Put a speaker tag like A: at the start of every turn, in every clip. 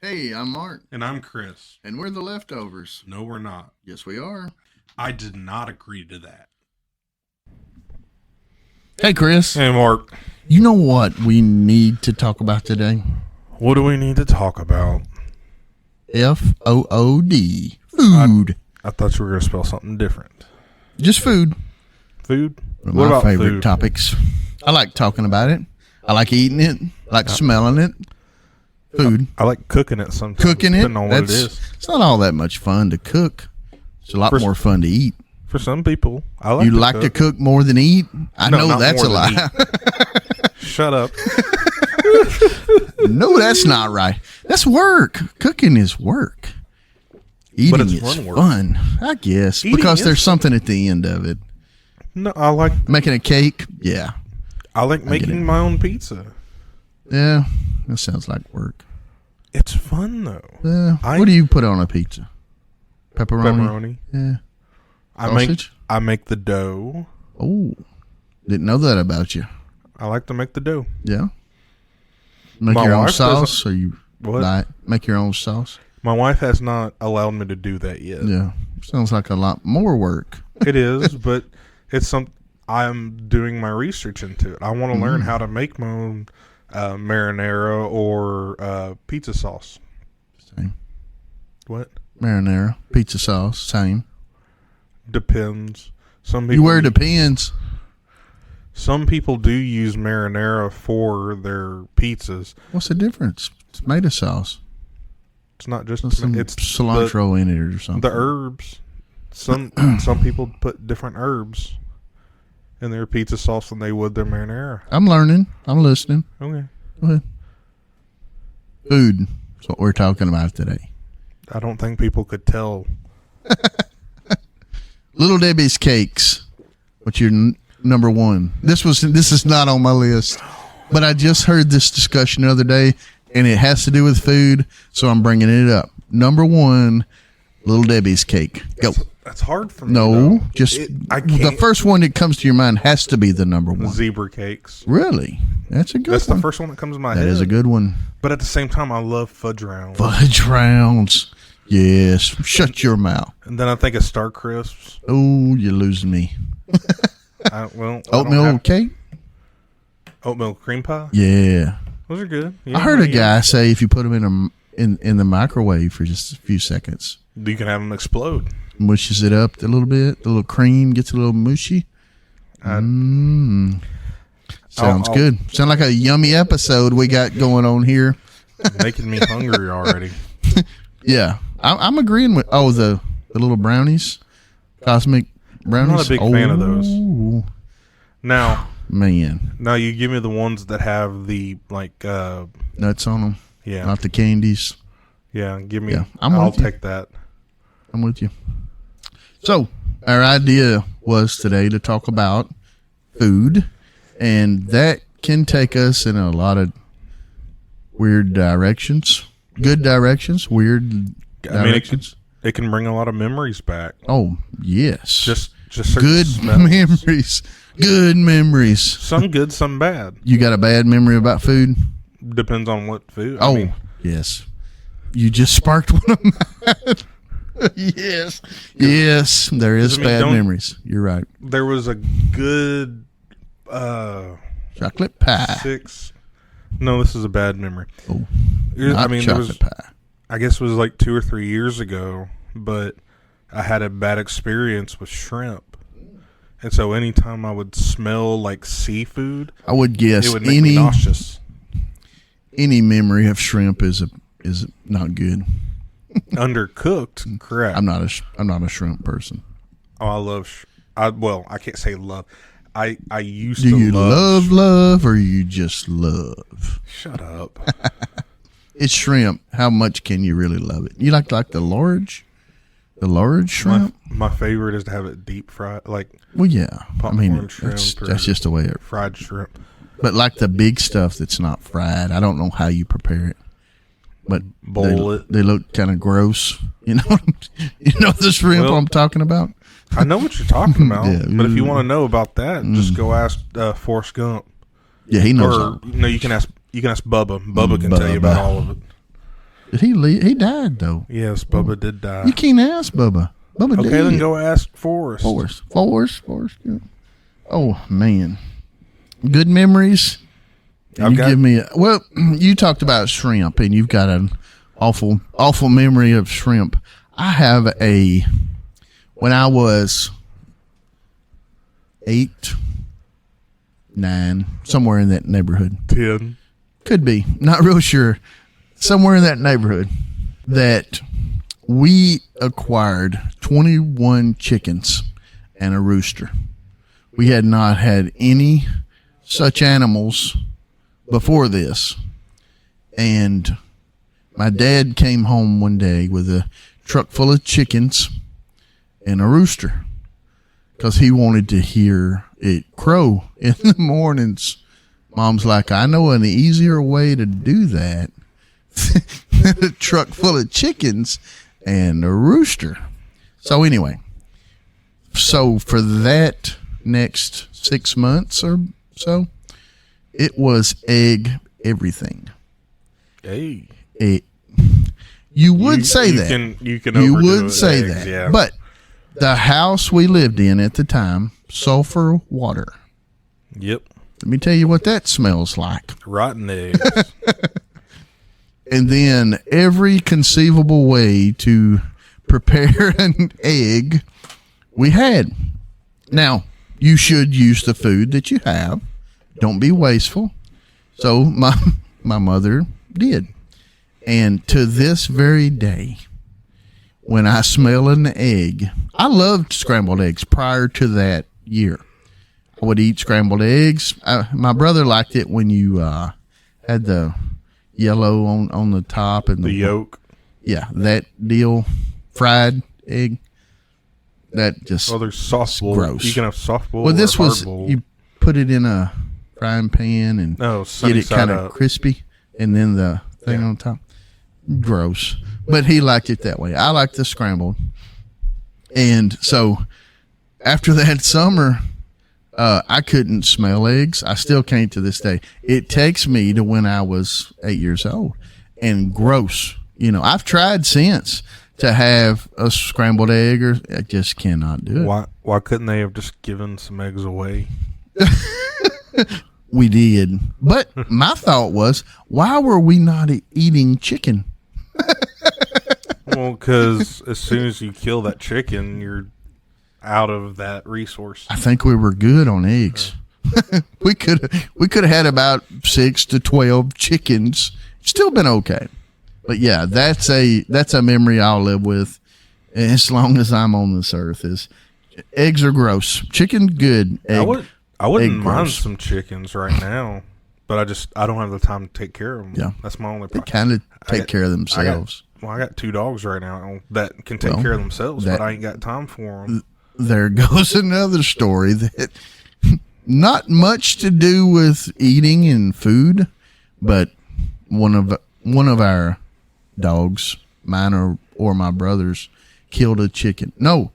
A: Hey, I'm Mark,
B: And I'm Chris.
A: and we're the leftovers.
B: No, we're not.
A: Yes, we are.
B: I did not agree to that.
A: Hey, Chris.
B: Hey, Mark.
A: You know what we need to talk about today?
B: What do we need to talk about?
A: Food. Food.
B: I thought you were going to spell something different.
A: Just food.
B: Food?
A: One of
B: What
A: my
B: about
A: favorite
B: food?
A: topics. I like talking about it. I like eating it. I like smelling it. Food.
B: I like cooking it sometimes.
A: Cooking it.
B: Depending on what it is.
A: It's not all that much fun to cook. It's a lot
B: For-
A: more fun to eat.
B: For some people, I like
A: You
B: to
A: like
B: cook.
A: to cook more than eat? I
B: No,
A: know
B: not
A: that's
B: more
A: a
B: than
A: lie.
B: Shut up.
A: No, that's not right. That's work. Cooking is work. Eating
B: it's
A: is
B: fun work.
A: fun, I guess,
B: Eating
A: because
B: is
A: there's
B: fun.
A: something at the end of it.
B: No, I like
A: Making a cake, yeah.
B: making my own pizza.
A: Yeah, that sounds like work.
B: It's fun though.
A: What do you put on a pizza? Pepperoni?
B: Pepperoni.
A: Yeah.
B: I
A: Sausage?
B: make the dough.
A: Oh, didn't know that about you.
B: I like to make the dough.
A: Yeah. Make
B: My
A: your own
B: wife
A: sauce, or you
B: What?
A: make your own sauce?
B: My wife has not allowed me to do that yet.
A: Yeah. Sounds like a lot more work.
B: It is, but it's I'm doing my research into it. I want to learn how to make my own marinara or pizza sauce.
A: Same.
B: What?
A: Marinara, pizza sauce, same.
B: Depends. Some people
A: You wear depends.
B: Some people do use marinara for their pizzas.
A: What's the difference? It's tomato sauce.
B: It's not just
A: Some
B: it's
A: cilantro in it or something.
B: the herbs. Some people put different herbs in their pizza sauce than they would their marinara.
A: I'm learning. I'm listening.
B: Okay.
A: Go ahead. Food. That's what we're talking about today.
B: I don't think people could tell.
A: Little Debbie's Cakes. What's your number one? This is not on my list, but I just heard this discussion the other day, and it has to do with food, so I'm bringing it up. Number one, Little Debbie's Cake. Go.
B: That's hard for me.
A: No,
B: though.
A: just
B: I
A: the
B: can't.
A: first one that comes to your mind has to be the number one.
B: Zebra cakes.
A: Really? That's a good
B: That's
A: one.
B: the first one that comes to my
A: That
B: head.
A: is a good one.
B: But at the same time, I love fudge rounds.
A: Fudge rounds. Yes. Shut your mouth.
B: And then I think of Star Crisps.
A: Oh, you're losing me.
B: I don't
A: Oatmeal
B: have-
A: cake?
B: oatmeal cream pie.
A: Yeah.
B: Those are good. Yeah,
A: I heard a
B: yeah.
A: guy say if you put them in the microwave for just a few seconds,
B: You can have them explode.
A: mushes it up a little bit, the little cream gets a little mushy. Sounds
B: I'll-
A: good. Sound like a yummy episode we got going on here.
B: Making me hungry already.
A: Yeah. I'm agreeing with the little brownies, cosmic brownies.
B: I'm not a big fan of those.
A: Oh,
B: Now
A: man,
B: you give me the ones that have the
A: nuts on them,
B: yeah,
A: not the candies.
B: yeah. Give me.
A: Yeah,
B: I'll
A: with you.
B: take that.
A: I'm with you. So, our idea was today to talk about food, and that can take us in a lot of weird directions. Good directions, weird directions.
B: It can bring a lot of memories back.
A: Oh, yes.
B: Just certain
A: good
B: smells.
A: memories. Good memories.
B: Some good, some bad.
A: You got a bad memory about food?
B: Depends on what food.
A: Oh,
B: I mean,
A: yes. You just sparked one of mine. Yes. Yes, there is
B: I mean,
A: bad
B: don't-
A: memories. You're right.
B: there was a good
A: Chocolate pie.
B: 6. No, this is a bad memory.
A: Oh,
B: I
A: not
B: mean, there
A: chocolate
B: was.
A: pie.
B: I guess it was like 2 or 3 years ago, but I had a bad experience with shrimp. And so anytime I would smell like seafood,
A: I would guess
B: it would make me nauseous.
A: any memory of shrimp is not good.
B: Undercooked, correct.
A: I'm not a shrimp person.
B: Oh, I love I can't say love. I used
A: Do
B: to
A: you love, or you just love?
B: Shut up.
A: It's shrimp. How much can you really love it? You like the large shrimp?
B: My favorite is to have it deep fried, like
A: Well, yeah. I mean,
B: popcorn shrimp or
A: that's just the way it.
B: fried shrimp.
A: But like the big stuff that's not fried, I don't know how you prepare it. But
B: Boil it.
A: They look kind of gross. You know, the shrimp
B: Well,
A: I'm talking about.
B: I know what you're talking about,
A: Yeah.
B: but if you want to know about that, just go ask Forrest Gump.
A: Yeah, he knows.
B: Or no, you can ask Bubba. Bubba can tell you about
A: Bubba.
B: all of it.
A: Did he leave? He died though.
B: Yes, Bubba did die.
A: You can't ask Bubba. Bubba
B: Okay,
A: did.
B: then go ask Forrest.
A: Forrest. Yeah. Oh man, good memories. And give me well. You talked about shrimp, and you've got an awful memory of shrimp. I have when I was 8, 9, somewhere in that neighborhood.
B: 10.
A: Could be. Not real sure. Somewhere in that neighborhood that we acquired 21 chickens and a rooster. We had not had any such animals before this. And my dad came home one day with a truck full of chickens and a rooster because he wanted to hear it crow in the mornings. Mom's like, I know an easier way to do that. A truck full of chickens and a rooster. So anyway, for that next 6 months or so, it was egg everything.
B: Hey.
A: You would say that.
B: You
A: would say
B: eggs,
A: that.
B: Yeah.
A: But the house we lived in at the time, sulfur water.
B: Yep.
A: Let me tell you what that smells like.
B: Rotten eggs.
A: And then every conceivable way to prepare an egg we had. Now, you should use the food that you have. Don't be wasteful. So my mother did. And to this very day, when I smell an egg, I loved scrambled eggs prior to that year. I would eat scrambled eggs. My brother liked it when you had the yellow on the top and
B: the yolk.
A: Yeah, that deal, fried egg. That just
B: there's soft bowl.
A: Gross.
B: You can have soft bowl.
A: Well, this
B: or hard
A: was
B: bowl.
A: you put it in a frying pan and get it kind of crispy, and then the thing on top. Gross, but he liked it that way. I like the scrambled, and so after that summer, I couldn't smell eggs. I still can't to this day. It takes me to when I was 8 years old, and gross. You know, I've tried since to have a scrambled egg, or I just cannot do it.
B: Why couldn't they have just given some eggs away?
A: We did, but my thought was, why were we not eating chicken?
B: Well, because as soon as you kill that chicken, you're out of that resource.
A: I think we were good on eggs. we could have had about 6 to 12 chickens. Still been okay. But yeah, that's a memory I'll live with as long as I'm on this earth. Is eggs are gross. Chicken good.
B: I wouldn't mind
A: gross.
B: some chickens right now, but I don't have the time to take care of them.
A: Yeah,
B: that's my only
A: they
B: problem.
A: kind of take care of themselves.
B: I got 2 dogs right now that can take care of themselves, but I ain't got time for them.
A: There goes another story that not much to do with eating and food, but one of our dogs, mine or my brother's, killed a chicken. No,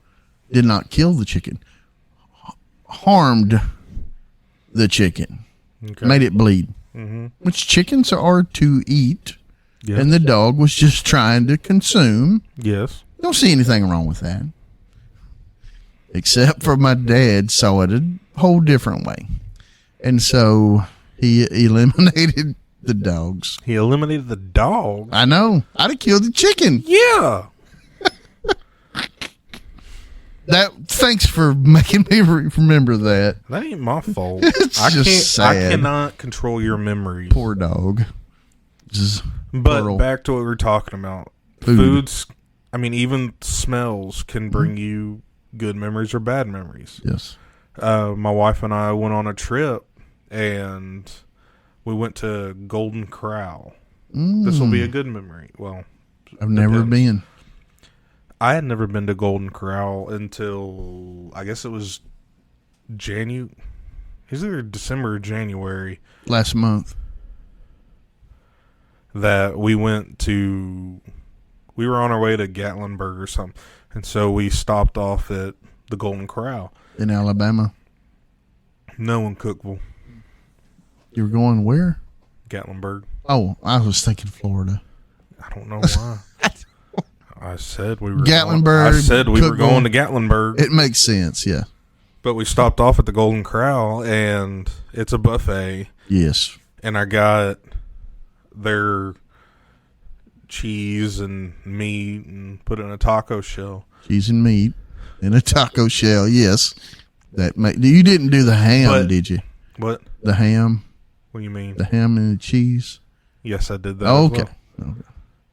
A: did not kill the chicken. Harmed the chicken. Okay. Made it bleed. Mm-hmm. Which chickens are to eat. Yes. And the dog was just trying to consume.
B: Yes.
A: Don't see anything wrong with that. Except for my dad saw it a whole different way. And so he eliminated the dogs.
B: He eliminated the dog?
A: I know. I'd have killed the chicken.
B: Yeah.
A: Thanks for making me remember that.
B: That ain't my fault.
A: Sad.
B: I cannot control your memories.
A: Poor dog.
B: But back to what we were talking about. Foods, I mean, even smells can bring you good memories or bad memories.
A: Yes.
B: My wife and I went on a trip, and we went to Golden Corral. This will be a good memory. Well,
A: I've never been.
B: I had never been to Golden Corral until, I guess it was January. It was either December or January.
A: Last month.
B: That we went to, we were on our way to Gatlinburg or something. And so we stopped off at the Golden Corral.
A: In Alabama?
B: No, in Cookeville.
A: You were going where?
B: Gatlinburg.
A: Oh, I was thinking Florida.
B: I don't know why. I said we were
A: Gatlinburg.
B: I said we were
A: Cookville.
B: going to Gatlinburg.
A: It makes sense, yeah.
B: But we stopped off at the Golden Corral, and it's a buffet.
A: Yes.
B: And I got their cheese and meat and put it in a taco shell.
A: Cheese and meat in a taco shell, yes. You didn't do the ham, did you?
B: What?
A: The ham?
B: What do you mean?
A: The ham and the cheese?
B: Yes, I did that.
A: Okay.
B: As well.
A: Okay.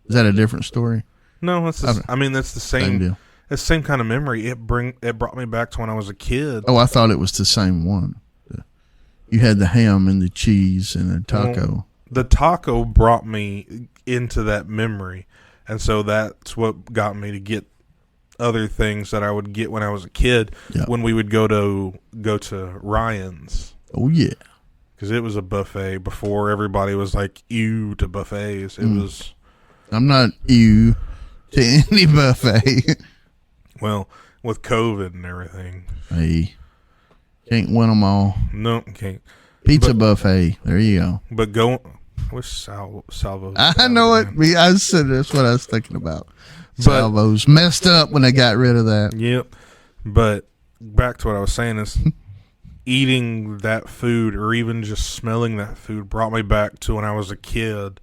A: Is that a different story?
B: No, that's that's the
A: Same deal.
B: It's the same kind of memory. It brought me back to when I was a kid.
A: Oh, I thought it was the same one. You had the ham and the cheese and the taco.
B: Well, the taco brought me into that memory, and so that's what got me to get other things that I would get when I was a kid.
A: Yep.
B: When we would go to Ryan's.
A: Oh yeah,
B: because it was a buffet before everybody was like ew to buffets. It was.
A: I'm not ew to any buffet.
B: Well, with COVID and everything.
A: Hey, can't win them all.
B: No, can't.
A: Pizza buffet. There you go.
B: But I wish Salvo.
A: I know it. I said that's what I was thinking about. Salvo's messed up when they got rid of that.
B: Yep. But back to what I was saying is eating that food or even just smelling that food brought me back to when I was a kid,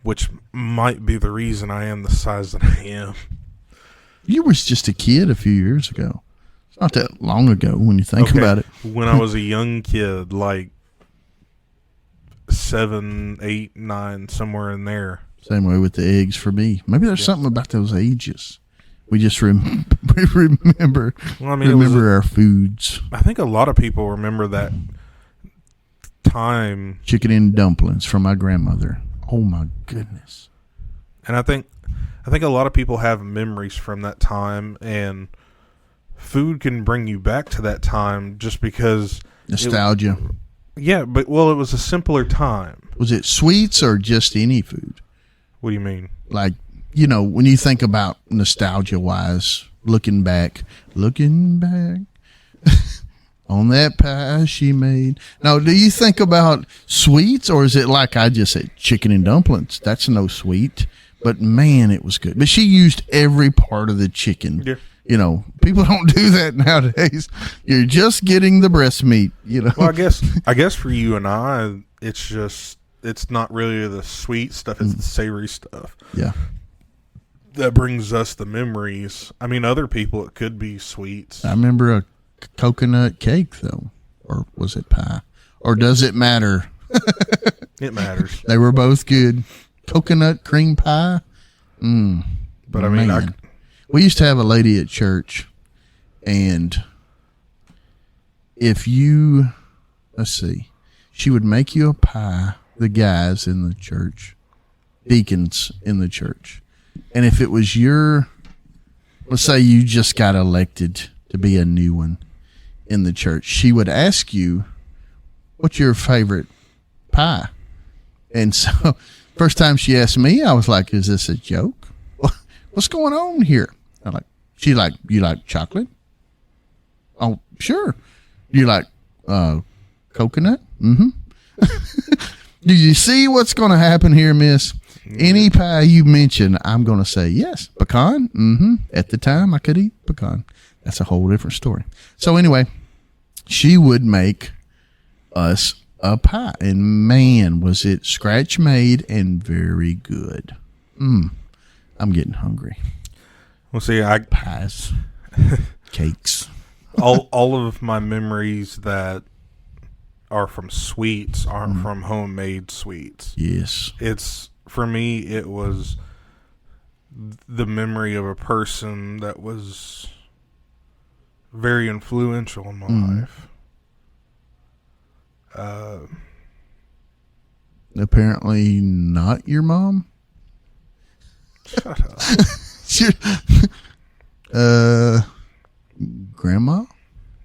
B: which might be the reason I am the size that I am.
A: You was just a kid a few years ago. It's not that long ago when you think about it.
B: When I was a young kid, like 7, 8, 9, somewhere in there.
A: Same way with the eggs for me. Maybe there's something about those ages. We just remember
B: Well, I mean,
A: remember our foods.
B: I think a lot of people remember that time.
A: Chicken and dumplings from my grandmother. Oh my goodness.
B: And I think a lot of people have memories from that time, and food can bring you back to that time just because
A: nostalgia.
B: It was a simpler time.
A: Was it sweets or just any food?
B: What do you mean?
A: Like, when you think about nostalgia wise, looking back on that pie she made. Now, do you think about sweets, or is it like I just said, chicken and dumplings? That's no sweet, but man, it was good. But she used every part of the chicken. Yeah. People don't do that nowadays. You're just getting the breast meat,
B: Well, I guess for you and I, it's not really the sweet stuff, it's the savory stuff.
A: Yeah.
B: That brings us the memories. I mean, other people, it could be sweets.
A: I remember a coconut cake, though. Or was it pie? Or does it matter?
B: It matters.
A: They were both good. Coconut cream pie.
B: But I mean,
A: we used to have a lady at church, and she would make you a pie, the guys in the church, deacons in the church. And if it was let's say you just got elected to be a new one in the church, she would ask you, what's your favorite pie? And so first time she asked me, I was like, is this a joke? What's going on here? You like chocolate? Oh, sure. You like coconut? Mm-hmm. Do you see what's going to happen here, miss? Any pie you mention, I'm going to say yes. Pecan? Mm-hmm. At the time, I could eat pecan. That's a whole different story. So anyway, she would make us a pie, and man, was it scratch made and very good. I'm getting hungry.
B: Well, see,
A: pies, cakes.
B: all of my memories that are from sweets aren't from homemade sweets.
A: Yes.
B: For me, it was the memory of a person that was very influential in my life.
A: Apparently not your mom.
B: Shut up.
A: Grandma?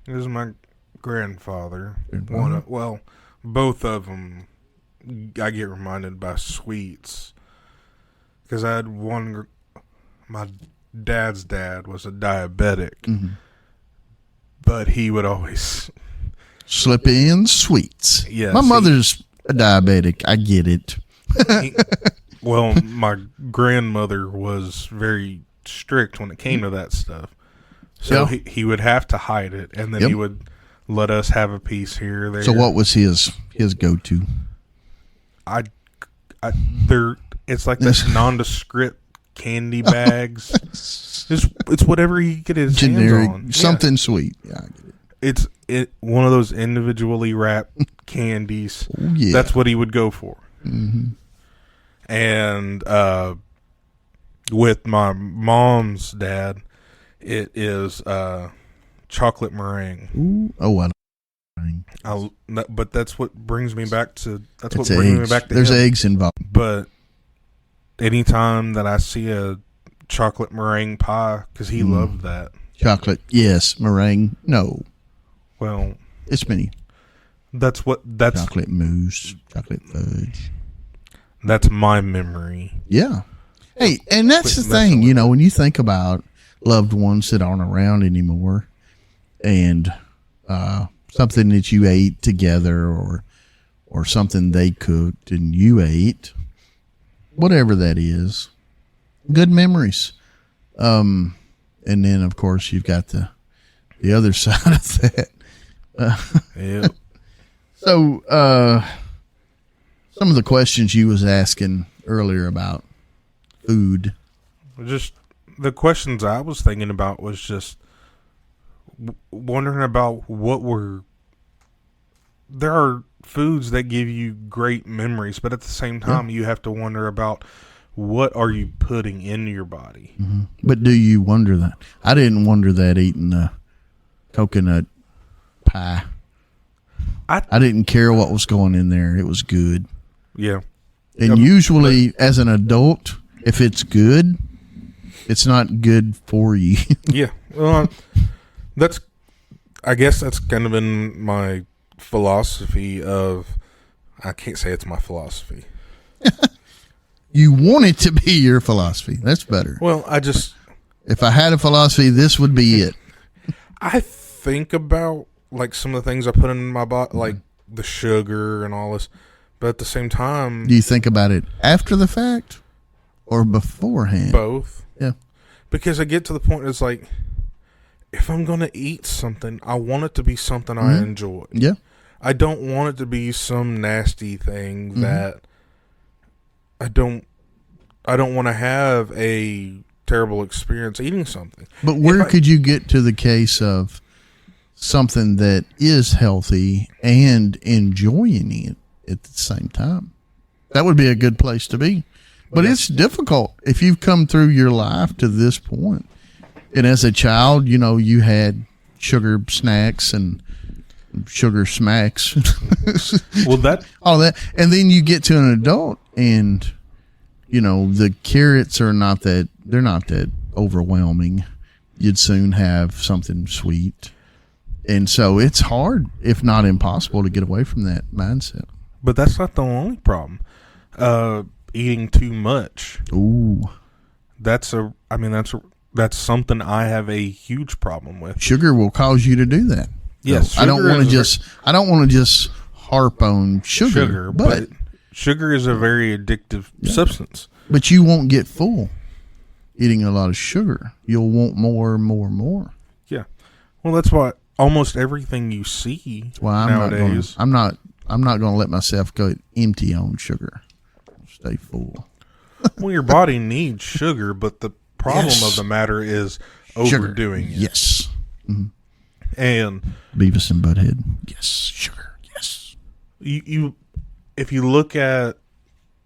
B: It was my grandfather. Both of them, I get reminded by sweets. Because I had my dad's dad was a diabetic. But he would always
A: slip in sweets.
B: Yes,
A: my mother's a diabetic. I get it.
B: Well, my grandmother was very strict when it came to that stuff. So
A: Yeah.
B: he would have to hide it, and then
A: Yep.
B: he would let us have a piece here or there.
A: So what was his go-to?
B: I there it's like this nondescript candy bags. It's whatever he could get his hands
A: Generic,
B: on.
A: something sweet. Yeah, I get it.
B: It's one of those individually wrapped candies.
A: Oh, yeah.
B: That's what he would go for.
A: Mm-hmm.
B: And with my mom's dad, it is chocolate meringue.
A: Ooh. Oh, I
B: But that's what brings me back to. That's what
A: It's
B: brings me
A: eggs.
B: back to.
A: There's
B: him.
A: eggs involved.
B: But anytime that I see a chocolate meringue pie, because he loved that.
A: Chocolate, yes. Meringue, no.
B: Well,
A: It's many.
B: that's
A: Chocolate mousse, chocolate fudge.
B: that's my memory.
A: Yeah. Hey, and that's
B: Quit
A: the
B: messing
A: thing,
B: with
A: you know, when you think about loved ones that aren't around anymore and something that you ate together or something they cooked and you ate, whatever that is, good memories. And then, of course, you've got the other side of that.
B: Yep.
A: So, some of the questions you was asking earlier about food.
B: Just the questions I was thinking about was just wondering about there are foods that give you great memories, but at the same time, you have to wonder about what are you putting in your body.
A: Mm-hmm. But do you wonder that? I didn't wonder that eating the coconut pie. I didn't care what was going in there. It was good.
B: Yeah.
A: And usually, as an adult, if it's good, it's not good for you.
B: Yeah. Well, I guess that's kind of been my philosophy of, I can't say it's my philosophy.
A: You want it to be your philosophy. That's better.
B: Well,
A: If I had a philosophy, this would be it.
B: I think about like some of the things I put in my body, like the sugar and all this, but at the same time,
A: Do you think about it after the fact or beforehand?
B: both.
A: Yeah.
B: Because I get to the point, it's like, if I'm going to eat something, I want it to be something I enjoy.
A: Yeah.
B: I don't want it to be some nasty thing that I don't want to have a terrible experience eating something.
A: But where could you get to the case of something that is healthy and enjoying it at the same time? That would be a good place to be. But it's difficult if you've come through your life to this point. And as a child, you know, you had sugar snacks and sugar smacks.
B: Well,
A: all that. And then you get to an adult and, you know, the carrots they're not that overwhelming. You'd soon have something sweet. And so it's hard, if not impossible, to get away from that mindset.
B: but that's not the only problem. Eating too much.
A: Ooh.
B: That's something I have a huge problem with.
A: Sugar will cause you to do that.
B: Yes,
A: So I don't
B: sugar
A: want to
B: is
A: I don't want to just harp on sugar,
B: but sugar is a very addictive substance.
A: But you won't get full eating a lot of sugar. You'll want more and more and more.
B: Yeah. Well, that's why almost everything you see
A: That's why
B: nowadays.
A: I'm not going to let myself go empty on sugar. Stay full.
B: Well, your body needs sugar, but the problem
A: Yes.
B: of the matter is
A: Sugar.
B: overdoing it.
A: Yes.
B: And
A: Beavis and Butthead. Yes. Sugar. Yes.
B: you if you look at,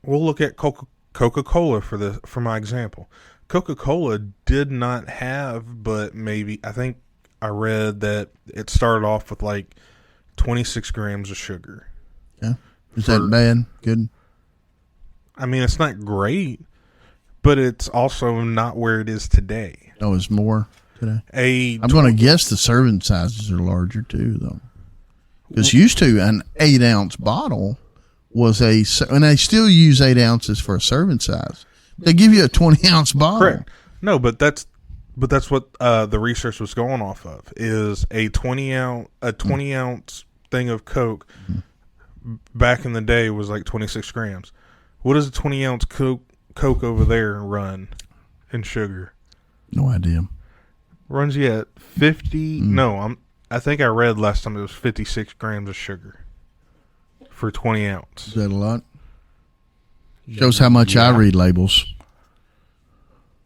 B: we'll look at Coca-Cola for my example. Coca-Cola did not have, but maybe, I think I read that it started off with like 26 grams of sugar.
A: Yeah. Is that bad? Good.
B: I mean, it's not great, but it's also not where it is today.
A: Oh, it's more today. I'm going to guess the serving sizes are larger too, though. Because used to an 8-ounce bottle was and they still use 8 ounces for a serving size. They give you a 20-ounce bottle.
B: Correct. No, but that's what the research was going off of, is a 20 ounce thing of Coke back in the day was like 26 grams. What does a 20-ounce Coke over there run in sugar?
A: No idea.
B: Runs you at 50. No, I think I read last time it was 56 grams of sugar for 20 ounce.
A: Is that a lot? Shows how much I read labels.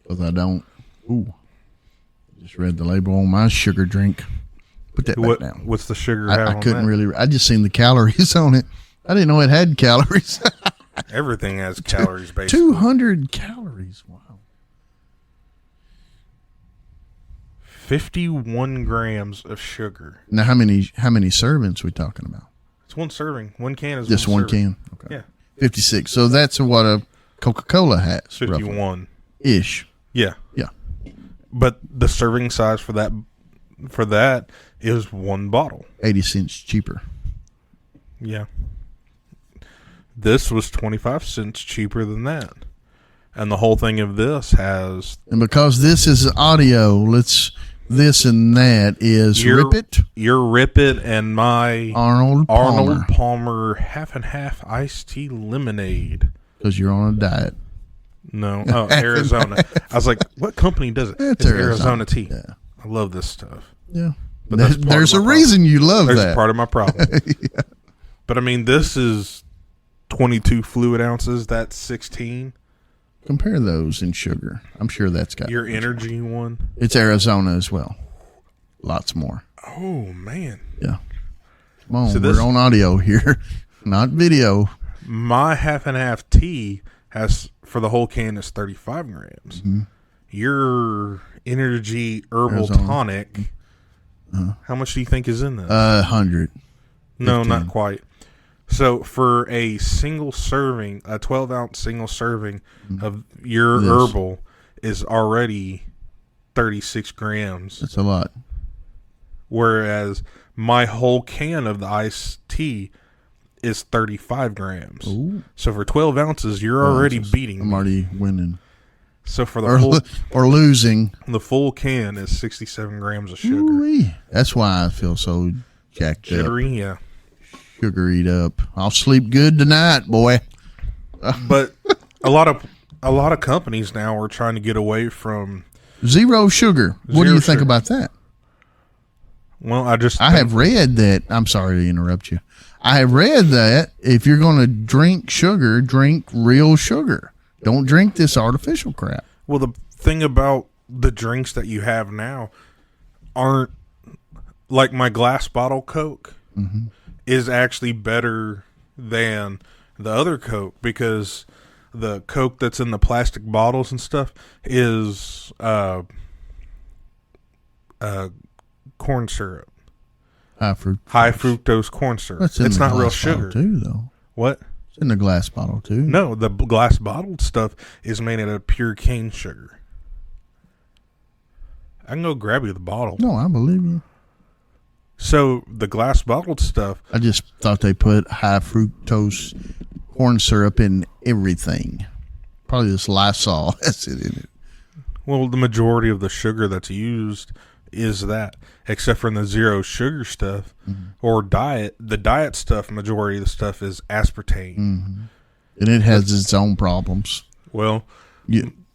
A: Because I don't. Ooh. Just read the label on my sugar drink. Put that back down.
B: What's the sugar?
A: I couldn't really. I just seen the calories on it. I didn't know it had calories.
B: Everything has calories, basically.
A: 200 calories. Wow.
B: 51 grams of sugar.
A: Now, how many servings we talking about?
B: It's one serving. One can is
A: just one
B: serving.
A: can. Okay.
B: Yeah.
A: 56. So that's what a Coca-Cola has.
B: 51
A: ish.
B: Yeah.
A: Yeah.
B: But the serving size for that is one bottle.
A: 80 cents cheaper.
B: Yeah. This was 25 cents cheaper than that. And the whole thing of this has...
A: And because this is audio, this and that is Rip It.
B: Your Rip It and my
A: Arnold
B: Palmer half and half iced tea lemonade.
A: Because you're on a diet.
B: No. Oh, Arizona. I was like, what company does it?
A: It's
B: Arizona tea.
A: Yeah.
B: I love this stuff.
A: Yeah.
B: But
A: there's a reason you love that.
B: There's part of my problem.
A: Yeah.
B: But I mean, this is 22 fluid ounces. That's 16.
A: Compare those in sugar. I'm sure that's got
B: your energy one.
A: It's Arizona as well. Lots more.
B: Oh man.
A: Yeah. Come on, we're on audio here, not video.
B: My half and half tea has for the whole can is 35 grams.
A: Mm-hmm.
B: Your energy herbal tonic. How much do you think is in this?
A: 100.
B: No, not quite. So for a single serving, a 12-ounce single serving of your herbal is already 36 grams.
A: That's a lot.
B: Whereas my whole can of the iced tea is 35 grams.
A: Ooh.
B: So for 12 ounces, you're already beating
A: I'm already winning.
B: So for the
A: or losing.
B: The full can is 67 grams of sugar.
A: Ooh-wee. That's why I feel so jacked
B: Jittery,
A: up.
B: Yeah.
A: Sugaried up. I'll sleep good tonight, boy.
B: But a lot of companies now are trying to get away from
A: zero sugar. What do you think about that?
B: Well, I
A: have read that. I'm sorry to interrupt you. I have read that if you're going to drink sugar, drink real sugar. Don't drink this artificial crap.
B: Well, the thing about the drinks that you have now aren't like my glass bottle Coke.
A: Mm-hmm.
B: Is actually better than the other Coke because the Coke that's in the plastic bottles and stuff is corn syrup. High fructose corn syrup. It's not real sugar
A: too, though.
B: What?
A: It's in the glass bottle too.
B: No, the glass bottled stuff is made out of pure cane sugar. I can go grab you the bottle.
A: No, I believe you.
B: So the glass bottled stuff.
A: I just thought they put high fructose corn syrup in everything. Probably this Lysol has it in it.
B: Well, the majority of the sugar that's used is that, except for in the zero sugar stuff or diet. The diet stuff, majority of the stuff is aspartame,
A: and it has its own problems.
B: Well,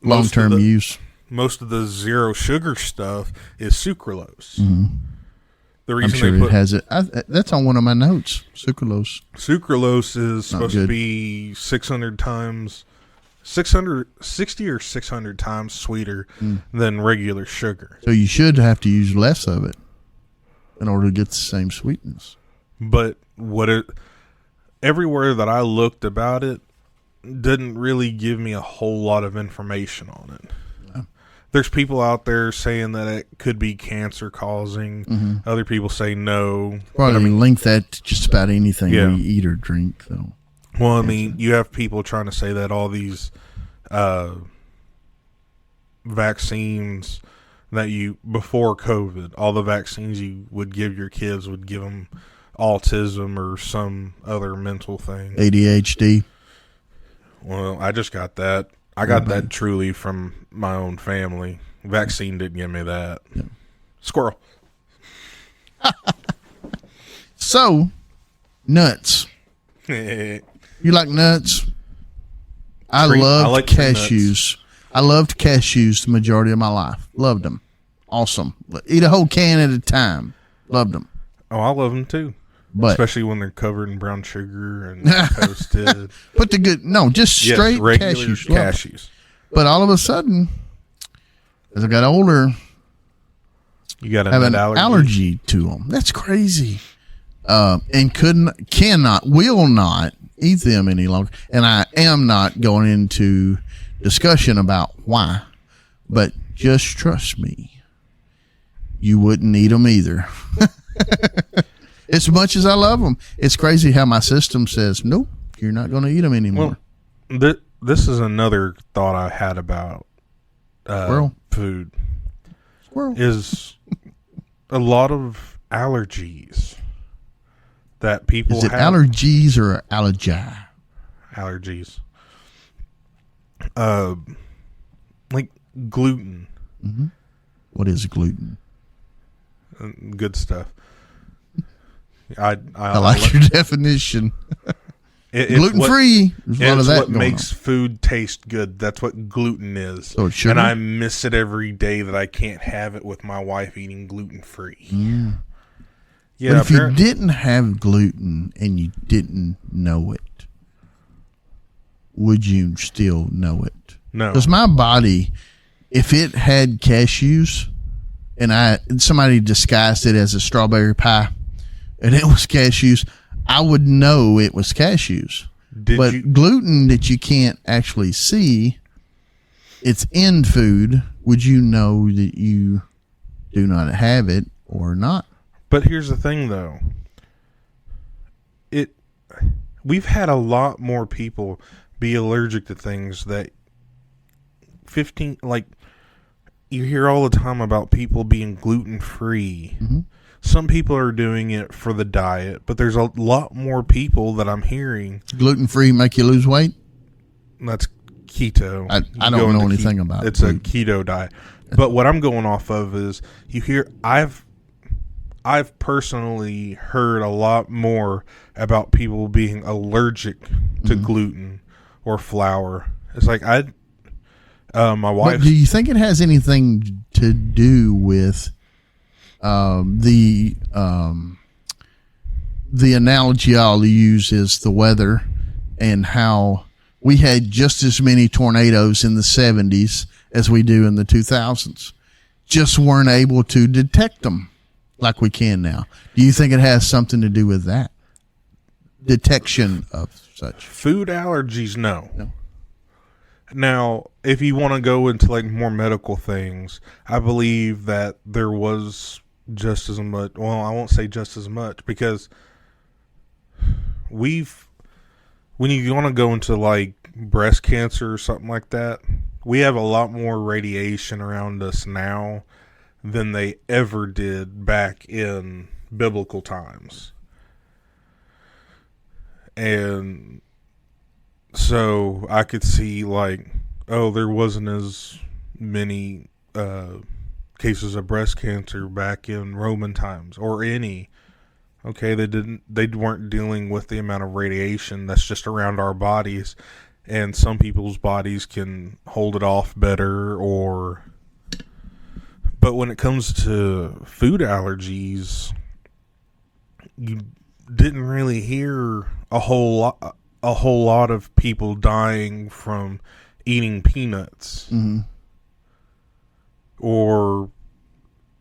A: long-term use.
B: Most of the zero sugar stuff is sucralose. The reason
A: I'm sure it has it. That's on one of my notes. Sucralose.
B: Sucralose is supposed to be 660 or 600 times sweeter than regular sugar.
A: So you should have to use less of it in order to get the same sweetness.
B: But everywhere that I looked about it didn't really give me a whole lot of information on it. There's people out there saying that it could be cancer causing. Other people say no.
A: Probably link that to just about anything we eat or drink, though.
B: Well, I mean, you have people trying to say that all these vaccines that before COVID, all the vaccines you would give your kids would give them autism or some other mental thing.
A: ADHD.
B: Well, I just got that. I got that truly from my own family. Vaccine didn't give me that. Yeah. Squirrel.
A: So, nuts. You like nuts? I loved
B: like
A: cashews. I loved cashews the majority of my life. Loved them. Awesome. Eat a whole can at a time. Loved them.
B: Oh, I love them too.
A: But
B: especially when they're covered in brown sugar and toasted.
A: Put the good, just straight
B: regular
A: cashews.
B: Cashews.
A: But all of a sudden, as I got older,
B: you got
A: have an allergy to them. That's crazy. And will not eat them any longer. And I am not going into discussion about why, but just trust me, you wouldn't eat them either. As much as I love them, it's crazy how my system says, nope, you're not going to eat them anymore.
B: Well, this is another thought I had about food.
A: Squirrel.
B: Is a lot of allergies that people
A: have. Is it
B: have.
A: Allergies or allergy?
B: Allergies. Like gluten.
A: Mm-hmm. What is gluten?
B: Good stuff. I
A: like your definition. Gluten free.
B: It's what makes food taste good. That's what gluten is.
A: So it's sugar?
B: And I miss it every day that I can't have it with my wife eating gluten free.
A: Mm. Yeah, but if you didn't have gluten and you didn't know it, would you still know it?
B: No.
A: Because my body, if it had cashews and somebody disguised it as a strawberry pie and it was cashews, I would know it was cashews. Gluten that you can't actually see, it's in food. Would you know that you do not have it or not?
B: But here's the thing, though. We've had a lot more people be allergic to things that you hear all the time about people being gluten-free.
A: Mm-hmm.
B: Some people are doing it for the diet, but there's a lot more people that I'm hearing.
A: Gluten-free make you lose weight?
B: That's keto.
A: I don't know anything about it.
B: It's a keto diet. But what I'm going off of is I've personally heard a lot more about people being allergic to gluten or flour. It's like my wife.
A: But do you think it has anything to do with the analogy I'll use is the weather and how we had just as many tornadoes in the 70s as we do in the 2000s. Just weren't able to detect them like we can now. Do you think it has something to do with that? Detection of such.
B: Food allergies, no. Now, if you want to go into like more medical things, I believe that there was just as much. Well, I won't say just as much because when you want to go into like breast cancer or something like that, we have a lot more radiation around us now than they ever did back in biblical times. And so I could see like, there wasn't as many cases of breast cancer back in Roman times or any. Okay, they weren't dealing with the amount of radiation that's just around our bodies, and some people's bodies can hold it off better but when it comes to food allergies, you didn't really hear a whole lot of people dying from eating peanuts.
A: Mm-hmm.
B: Or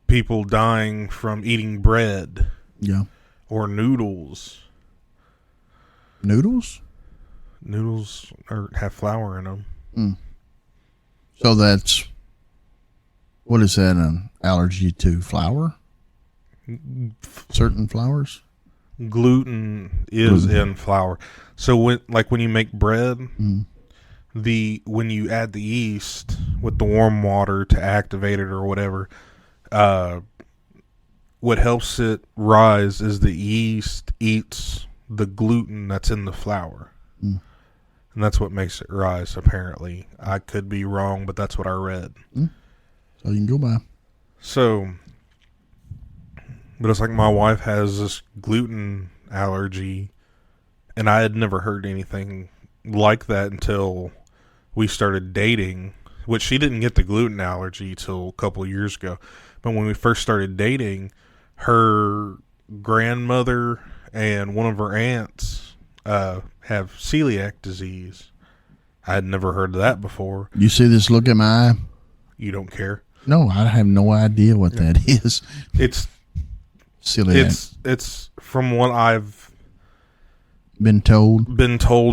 B: people dying from eating bread.
A: Yeah.
B: Or noodles.
A: Noodles?
B: Noodles have flour in them.
A: Mm. So what is that, an allergy to flour? Certain flours?
B: Gluten is in flour. So when you make bread, when you add the yeast with the warm water to activate it or whatever, what helps it rise is the yeast eats the gluten that's in the flour. And that's what makes it rise, apparently. I could be wrong, but that's what I read.
A: So you can go by.
B: So, but it's like my wife has this gluten allergy, and I had never heard anything like that until we started dating, which she didn't get the gluten allergy till a couple of years ago. But when we first started dating, her grandmother and one of her aunts have celiac disease. I had never heard of that before.
A: You see this look in my eye?
B: You don't care?
A: No, I have no idea what that is.
B: It's
A: Celiac.
B: It's from what I've
A: been told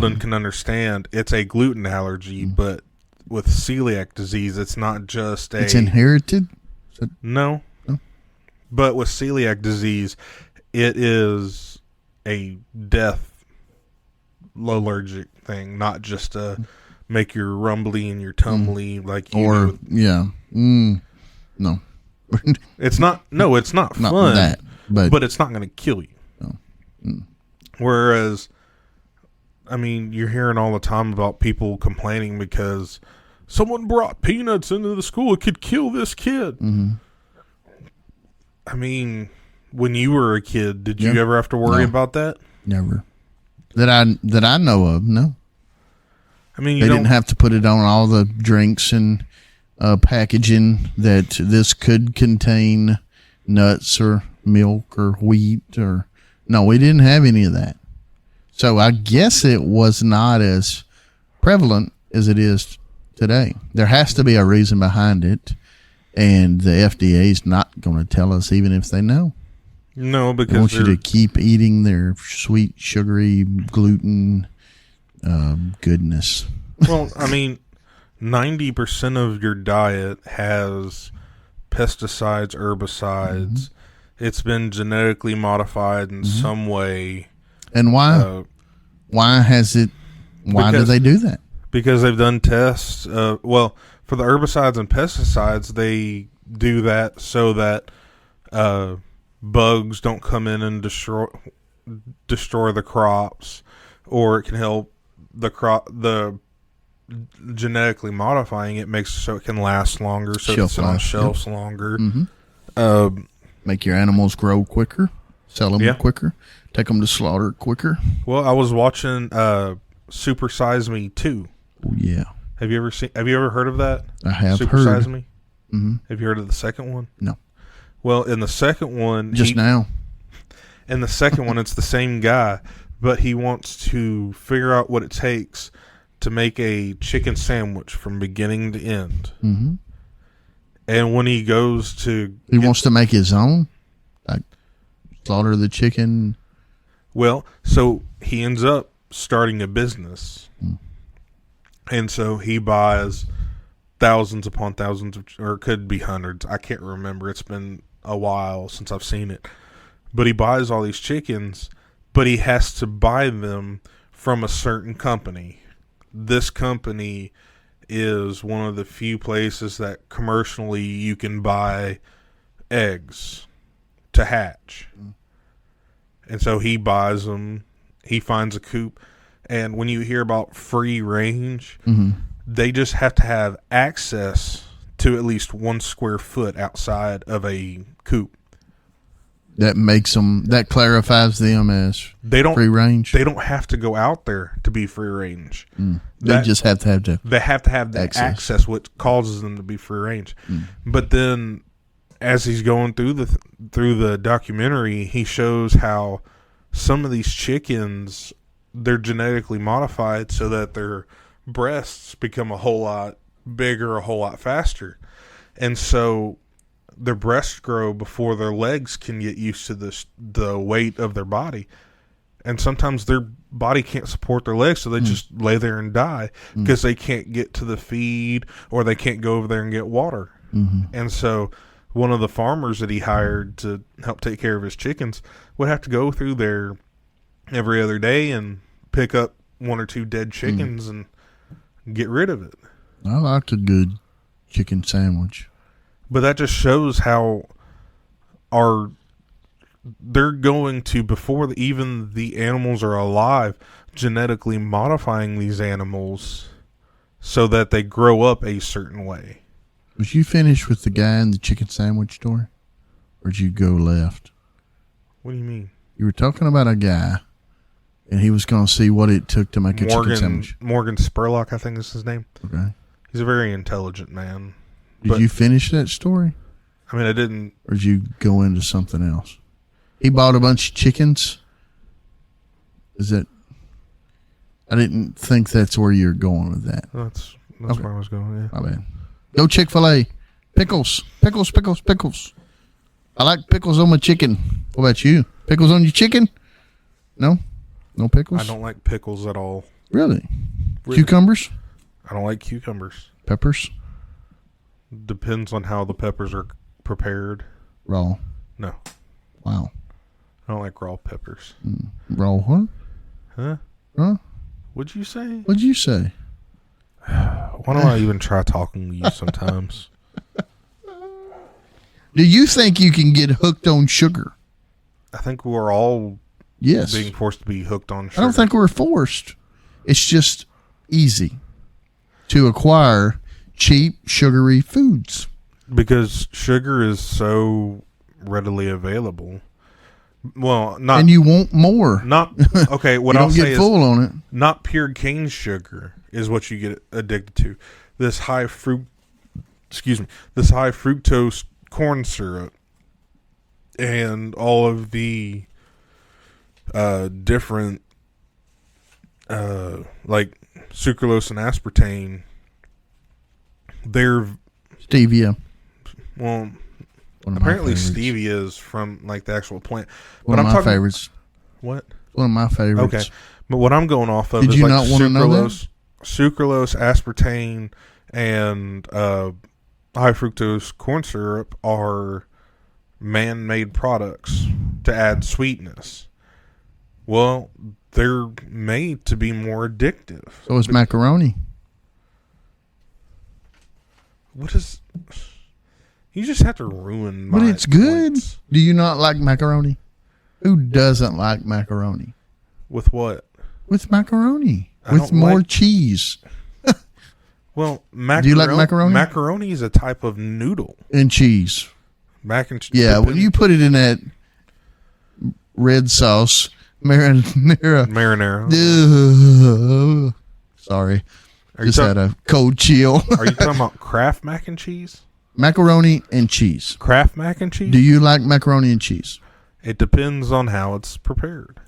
B: and can understand. It's a gluten allergy, but with celiac disease, it's not just
A: it's inherited.
B: No. But with celiac disease, it is a death allergic thing, not just a make your rumbly and your tumbly like you
A: or
B: do.
A: Yeah. No.
B: It's not. No, it's not
A: Not
B: fun.
A: that, but
B: it's not going to kill you.
A: No.
B: Whereas, I mean, you're hearing all the time about people complaining because someone brought peanuts into the school. It could kill this kid.
A: Mm-hmm.
B: I mean, when you were a kid, did you ever have to worry about that?
A: Never. That I know of, no.
B: I mean,
A: they didn't have to put it on all the drinks and packaging that this could contain nuts or milk or wheat or no, we didn't have any of that. So I guess it was not as prevalent as it is today. There has to be a reason behind it, and the FDA is not going to tell us even if they know.
B: No, because
A: they want you to keep eating their sweet, sugary, gluten goodness.
B: Well, I mean, 90% of your diet has pesticides, herbicides. Mm-hmm. It's been genetically modified in some way.
A: And why? Why has it? Why do they do that?
B: Because they've done tests. Well, for the herbicides and pesticides, they do that so that bugs don't come in and destroy the crops, or it can help the genetically modifying it makes so it can last longer, so it's on shelves longer.
A: Mm-hmm. Make your animals grow quicker, sell them quicker, take them to slaughter quicker.
B: Well, I was watching Super Size Me 2.
A: Oh, yeah.
B: Have you ever heard of that?
A: I have
B: Super
A: heard.
B: Size Me?
A: Mm-hmm.
B: Have you heard of the second one?
A: No.
B: Well, in the second one...
A: now.
B: In the second one, it's the same guy, but he wants to figure out what it takes to make a chicken sandwich from beginning to end.
A: Mm-hmm.
B: And when he goes to...
A: He wants to make his own? Like slaughter the chicken?
B: Well, so he ends up starting a business. And so he buys thousands upon thousands of, or it could be hundreds. I can't remember. It's been a while since I've seen it. But he buys all these chickens, but he has to buy them from a certain company. This company is one of the few places that commercially you can buy eggs to hatch. And so he buys them. He finds a coop. And when you hear about free range, they just have to have access to at least 1 square foot outside of a coop.
A: That makes them, that clarifies them as free range.
B: They don't have to go out there to be free range.
A: They just have to have the
B: They have to have the access, which causes them to be free range. But then, as he's going through the documentary, he shows how some of these chickens, they're genetically modified so that their breasts become a whole lot bigger, a whole lot faster. And so their breasts grow before their legs can get used to the weight of their body. And sometimes their body can't support their legs, so they just lay there and die because they can't get to the feed, or they can't go over there and get water. And so one of the farmers that he hired to help take care of his chickens would have to go through there every other day and pick up 1 or 2 dead chickens and get rid of it.
A: I like a good chicken sandwich.
B: But that just shows how they're going to, before even the animals are alive, genetically modifying these animals so that they grow up a certain way.
A: Was you finished with the guy in the chicken sandwich store? Or did you go left?
B: What do you mean?
A: You were talking about a guy and he was going to see what it took to make a chicken sandwich.
B: Morgan Spurlock, I think is his name.
A: Okay.
B: He's a very intelligent man.
A: Did you finish that story?
B: I mean, I didn't.
A: Or did you go into something else? He bought a bunch of chickens. Is that? I didn't think that's where you're going with that.
B: That's
A: Okay.
B: where I was going. Yeah.
A: My bad. Go Chick-fil-A. Pickles. Pickles, pickles, pickles. I like pickles on my chicken. What about you? Pickles on your chicken? No? No pickles?
B: I don't like pickles at all.
A: Really? Cucumbers?
B: I don't like cucumbers.
A: Peppers?
B: Depends on how the peppers are prepared.
A: Raw?
B: No.
A: Wow.
B: I don't like raw peppers.
A: Raw what?
B: Huh?
A: Huh?
B: What'd you say?
A: What'd you say?
B: Why don't I even try talking to you sometimes?
A: Do you think you can get hooked on sugar?
B: I think we're all
A: Yes.
B: being forced to be hooked on sugar.
A: I don't think we're forced. It's just easy to acquire cheap, sugary foods.
B: Because sugar is so readily available. Well, not
A: And you want more.
B: not okay. What
A: You
B: I'll
A: don't
B: say
A: get
B: is
A: full on it.
B: not pure cane sugar is what you get addicted to. This high fructose corn syrup and all of the different like sucralose and aspartame. They're
A: Stevia.
B: well.
A: One of
B: Apparently,
A: my favorites.
B: stevia is from like the actual plant.
A: One
B: But
A: of
B: I'm
A: my
B: talking
A: favorites.
B: what?
A: One of my favorites.
B: Okay, but what I'm going off of
A: Did
B: is
A: you
B: like
A: not wanna know that?
B: sucralose, aspartame, and high fructose corn syrup are man-made products to add sweetness. Well, they're made to be more addictive.
A: So is macaroni.
B: What is? You just have to ruin my
A: But it's good.
B: points.
A: Do you not like macaroni? Who doesn't like macaroni?
B: With what?
A: With macaroni.
B: I
A: With
B: don't
A: more
B: like-
A: cheese
B: Well, macaroni.
A: Do you like macaroni?
B: Macaroni is a type of noodle.
A: and cheese.
B: Mac and cheese.
A: Yeah, when you put it in that red sauce, marinara.
B: marinara.
A: Ugh. Sorry.
B: Are you,
A: Just had a cold chill.
B: are you talking about Kraft mac and cheese?
A: Macaroni and cheese.
B: Kraft mac and cheese?
A: Do you like macaroni and cheese?
B: It depends on how it's prepared.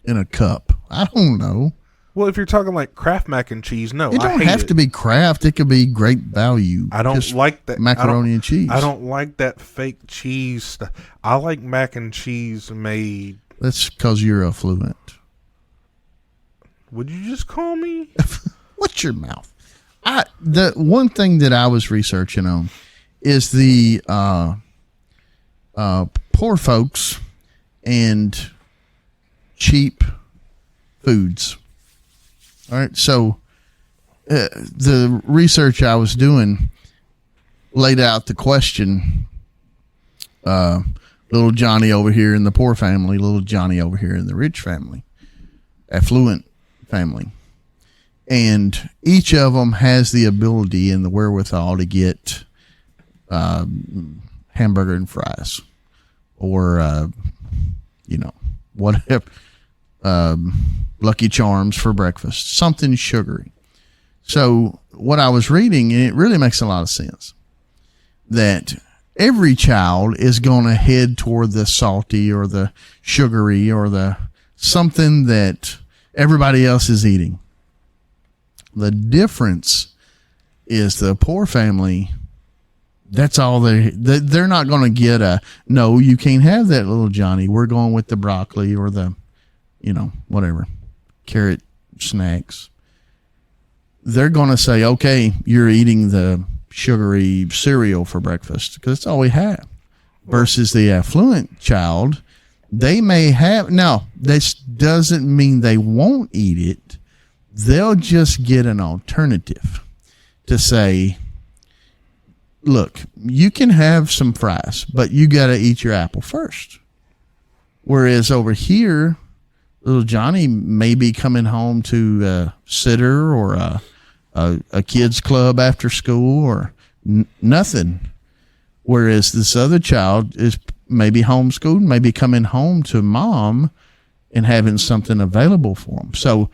A: In a cup? I don't know.
B: Well, if you're talking like Kraft mac and cheese, no,
A: It
B: I
A: don't
B: hate
A: have
B: it.
A: to be Kraft. It could be great value.
B: I don't
A: Just
B: like that
A: macaroni and cheese.
B: I don't like that fake cheese stuff. I like mac and cheese made.
A: That's because you're affluent.
B: Would you just call me?
A: What's your mouth? The one thing that I was researching on is the poor folks and cheap foods. All right, so the research I was doing laid out the question: little Johnny over here in the poor family, little Johnny over here in the rich family, affluent family. And each of them has the ability and the wherewithal to get hamburger and fries, or whatever, Lucky Charms for breakfast, something sugary. So what I was reading, and it really makes a lot of sense, that every child is going to head toward the salty or the sugary or the something that everybody else is eating. The difference is the poor family, that's all they're not going to get no, you can't have that, little Johnny. We're going with the broccoli or the, whatever, carrot snacks. They're going to say, okay, you're eating the sugary cereal for breakfast because that's all we have. Versus the affluent child, they may have, now, this doesn't mean they won't eat it. They'll just get an alternative to say, look, you can have some fries, but you got to eat your apple first. Whereas over here, little Johnny may be coming home to a sitter or a kids club after school or nothing. Whereas this other child is maybe homeschooled, maybe coming home to mom and having something available for them. So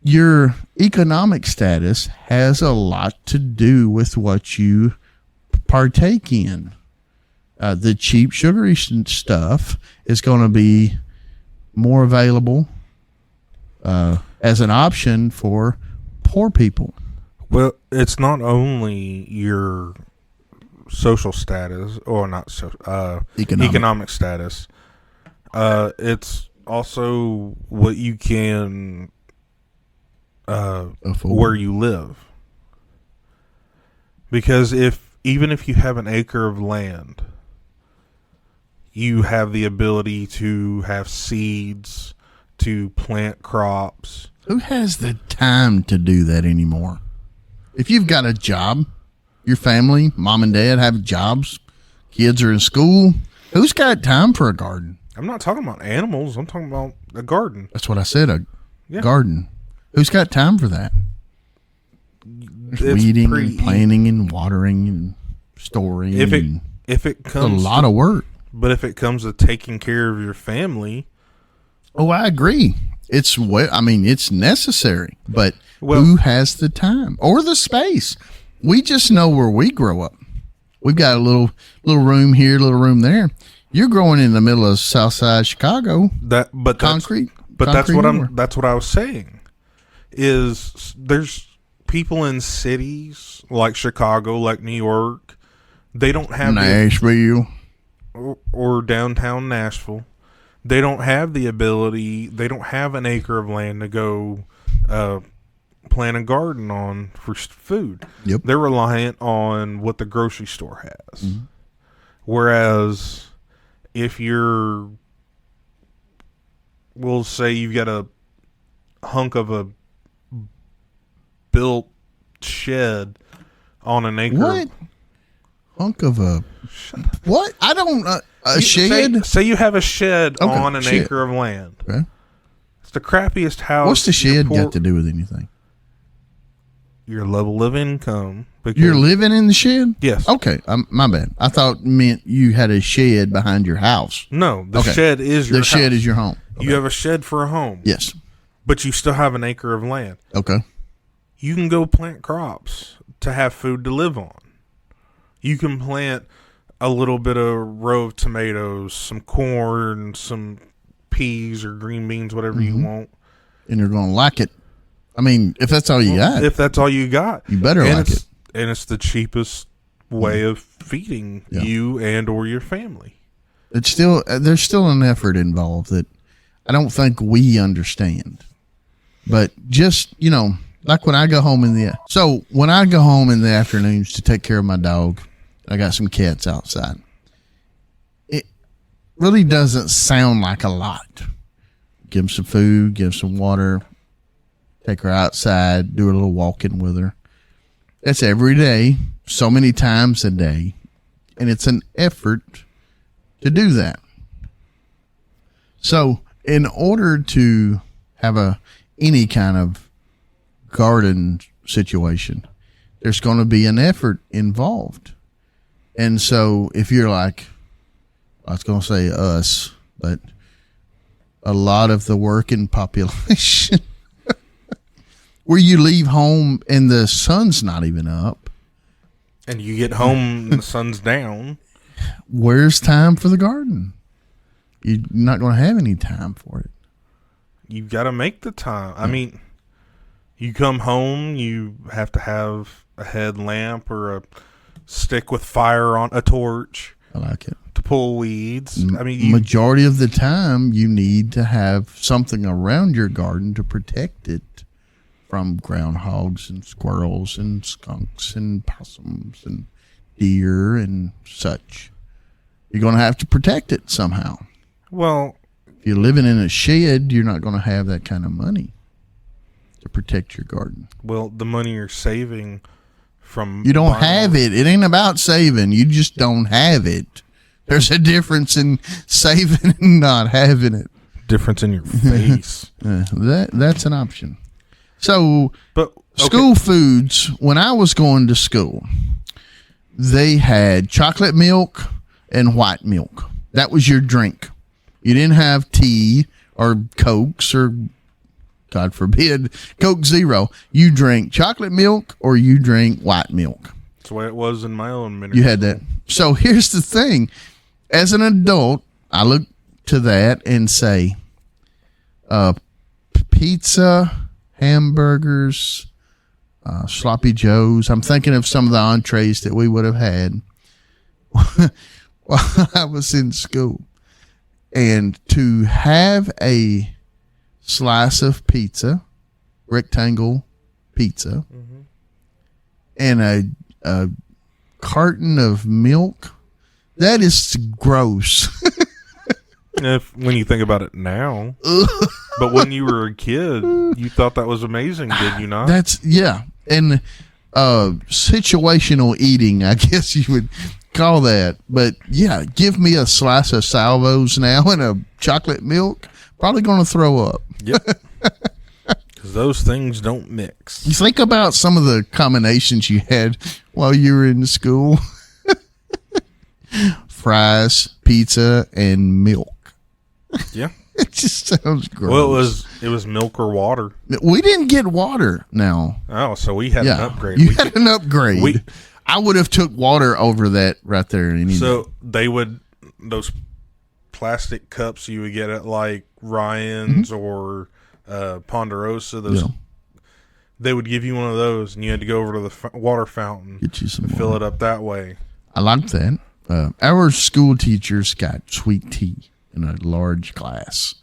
A: your economic status has a lot to do with what you partake in. The cheap sugary stuff is going to be more available as an option for poor people.
B: Well, it's not only your social status, or not economic status. It's also what you can where you live. Because even if you have an acre of land, you have the ability to have seeds, to plant crops.
A: Who has the time to do that anymore? If you've got a job, your family, mom and dad have jobs, kids are in school, who's got time for a garden?
B: I'm not talking about animals. I'm talking about a garden.
A: That's what I said, garden. Who's got time for that? Weeding and planting and watering and storing.
B: If it comes,
A: it's a lot of work.
B: But if it comes to taking care of your family,
A: I agree. It's necessary. But who has the time or the space? We just know where we grow up. We've got a little room here, little room there. You're growing in the middle of Southside Chicago. Concrete.
B: That's what I was saying. Is there's people in cities like Chicago, like New York, they don't have
A: Nashville
B: or downtown Nashville. They don't have the ability. They don't have an acre of land to go plant a garden on for food.
A: Yep.
B: They're reliant on what the grocery store has. Mm-hmm. Whereas if we'll say you've got a hunk of a built shed on an acre.
A: What? Hunk of a what? I don't shed.
B: Say you have a shed on an acre of land.
A: Okay.
B: It's the crappiest house.
A: What's the shed got to do with anything?
B: Your level of income.
A: You're living in the shed?
B: Yes.
A: Okay, my bad. I thought it meant you had a shed behind your house.
B: No, the shed is your house.
A: The shed is your home.
B: Okay. You have a shed for a home.
A: Yes.
B: But you still have an acre of land.
A: Okay.
B: You can go plant crops to have food to live on. You can plant a little bit of row of tomatoes, some corn, some peas or green beans, whatever you want.
A: And you're going to like it. I mean, if that's all you got.
B: If that's all you got.
A: You better like it.
B: And it's the cheapest way of feeding you and or your family.
A: There's still an effort involved that I don't think we understand. But just, like when I go home in the afternoons to take care of my dog, I got some cats outside. It really doesn't sound like a lot. Give them some food, give them some water, take her outside, do a little walking with her. That's every day, so many times a day, and it's an effort to do that. So, in order to have any kind of garden situation, there's going to be an effort involved. And so if you're like, I was going to say us, but a lot of the working population where you leave home and the sun's not even up.
B: And you get home and the sun's down.
A: Where's time for the garden? You're not going to have any time for it.
B: You've got to make the time. I mean, you come home, you have to have a headlamp or a stick with fire on a torch.
A: I like it.
B: To pull weeds. I mean,
A: majority of the time, you need to have something around your garden to protect it from groundhogs and squirrels and skunks and possums and deer and such. You're going to have to protect it somehow.
B: Well,
A: if you're living in a shed, you're not going to have that kind of money to protect your garden.
B: Well, the money you're saving from...
A: You don't have it. It ain't about saving. You just don't have it. There's a difference in saving and not having it.
B: Difference in your face.
A: That's an option. So,
B: but
A: school foods, when I was going to school, they had chocolate milk and white milk. That was your drink. You didn't have tea or Cokes or, God forbid, Coke Zero. You drink chocolate milk or you drink white milk.
B: That's the way it was in my elementary.
A: You had that. So here's the thing. As an adult, I look to that and say, pizza, hamburgers, sloppy joes. I'm thinking of some of the entrees that we would have had while I was in school. And to have a slice of pizza, rectangle pizza, and a carton of milk, that is gross.
B: When you think about it now. But when you were a kid, you thought that was amazing, did you not?
A: And situational eating, I guess you would call that. But yeah, give me a slice of Salvos now and a chocolate milk, probably going to throw up.
B: Yep. Because those things don't mix.
A: You think about some of the combinations you had while you were in school. Fries, pizza, and milk.
B: Yeah.
A: It just sounds gross.
B: Well, it was milk or water.
A: We didn't get water now.
B: Oh, so we had an upgrade.
A: You had an upgrade. I would have took water over that right there.
B: So they would, those plastic cups you would get at like Ryan's or Ponderosa, they would give you one of those and you had to go over to the water fountain and fill it up that way.
A: I like that. Our school teachers got sweet tea in a large glass,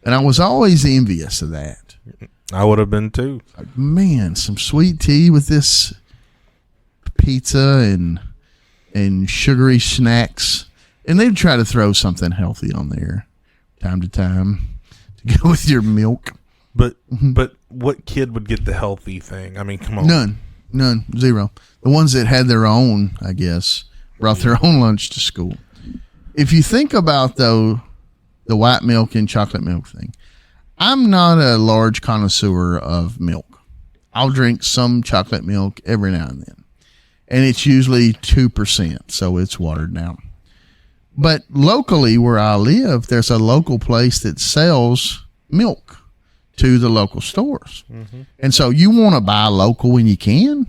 A: and I was always envious of that.
B: I would have been too.
A: Like, man, some sweet tea with this pizza and sugary snacks, and they'd try to throw something healthy on there time to time to go with your milk.
B: But what kid would get the healthy thing? I mean, come
A: on. None. Zero. The ones that had their own, I guess, brought their own lunch to school. If you think about, though, the white milk and chocolate milk thing, I'm not a large connoisseur of milk. I'll drink some chocolate milk every now and then. And it's usually 2%, so it's watered down. But locally where I live, there's a local place that sells milk to the local stores. Mm-hmm. And so you want to buy local when you can,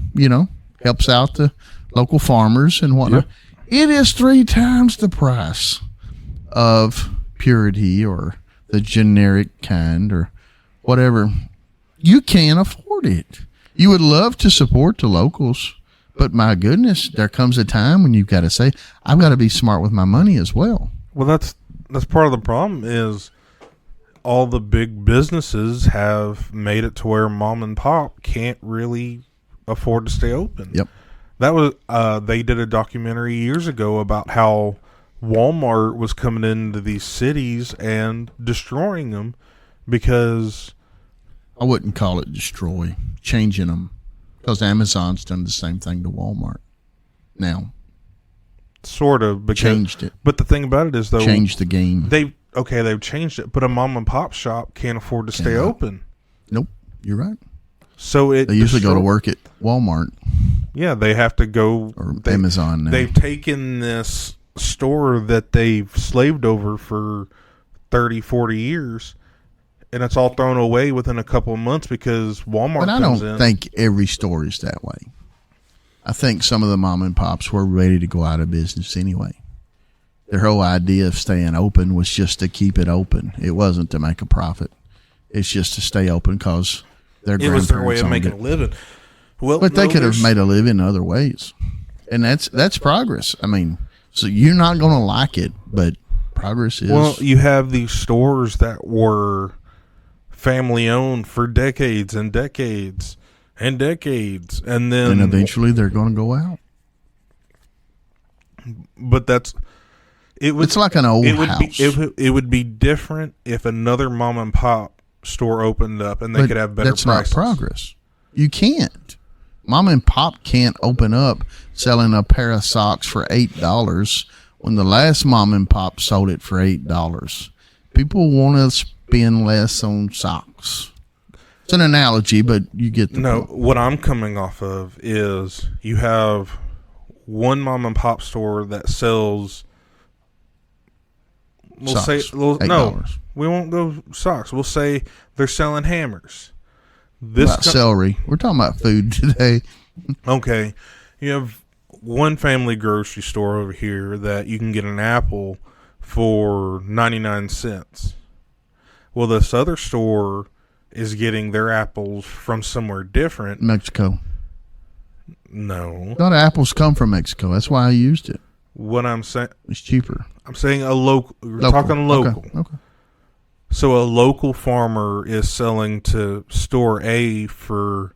A: helps out the local farmers and whatnot. Yep. It is 3 times the price of Purity or the generic kind or whatever. You can't afford it. You would love to support the locals, but my goodness, there comes a time when you've got to say, I've got to be smart with my money as well.
B: Well, that's part of the problem is all the big businesses have made it to where mom and pop can't really afford to stay open.
A: Yep.
B: That was they did a documentary years ago about how Walmart was coming into these cities and destroying them because
A: I wouldn't call it destroy, changing them, because Amazon's done the same thing to Walmart now.
B: Sort of, because,
A: changed it.
B: But the thing about it is, though,
A: changed the game.
B: They've changed it, but a mom and pop shop can't afford to stay open.
A: Nope, you're right.
B: So
A: they usually go to work at Walmart.
B: Yeah, they have to go
A: or Amazon now.
B: They've taken this store that they've slaved over for 30, 40 years, and it's all thrown away within a couple of months because Walmart
A: But I don't think every store is that way. I think some of the mom and pops were ready to go out of business anyway. Their whole idea of staying open was just to keep it open. It wasn't to make a profit. It's just to stay open because their grandparents
B: was their way of making a living. Well,
A: but they could have made a living other ways, and that's progress. I mean, so you're not going to like it, but progress is.
B: Well, you have these stores that were family owned for decades and decades and decades, and then
A: eventually they're going to go out.
B: But it's
A: like an old house.
B: It would be different if another mom and pop store opened up and they could have better prices.
A: That's not progress. You can't. Mom and pop can't open up selling a pair of socks for $8 when the last mom and pop sold it for $8. People want to spend less on socks. It's an analogy, but you get the point.
B: What I'm coming off of is you have one mom and pop store that sells, we'll We won't go socks. We'll say they're selling hammers.
A: About celery. We're talking about food today.
B: Okay. You have one family grocery store over here that you can get an apple for 99 cents. Well, this other store is getting their apples from somewhere different.
A: Mexico.
B: No.
A: A lot of apples come from Mexico. That's why I used it.
B: What I'm saying,
A: it's cheaper.
B: I'm saying a local. We're talking local.
A: Okay.
B: So a local farmer is selling to store A for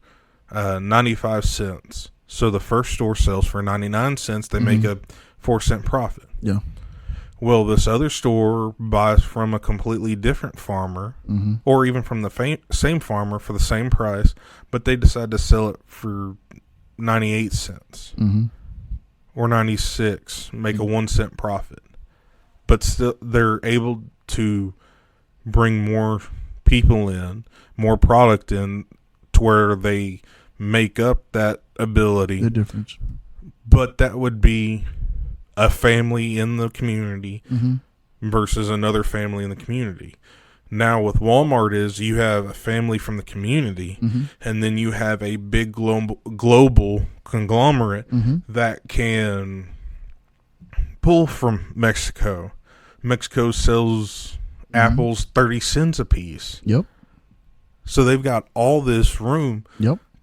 B: 95 cents. So the first store sells for 99 cents. They make a 4-cent profit.
A: Yeah.
B: Well, this other store buys from a completely different farmer, or even from the same farmer for the same price, but they decide to sell it for 98 cents or 96, make a 1-cent profit. But still, they're able to bring more people in, more product in, to where they make up that ability.
A: The difference.
B: But that would be a family in the community versus another family in the community. Now with Walmart is you have a family from the community and then you have a big global conglomerate that can pull from Mexico. Mexico sells apples 30 cents a piece.
A: Yep.
B: So they've got all this room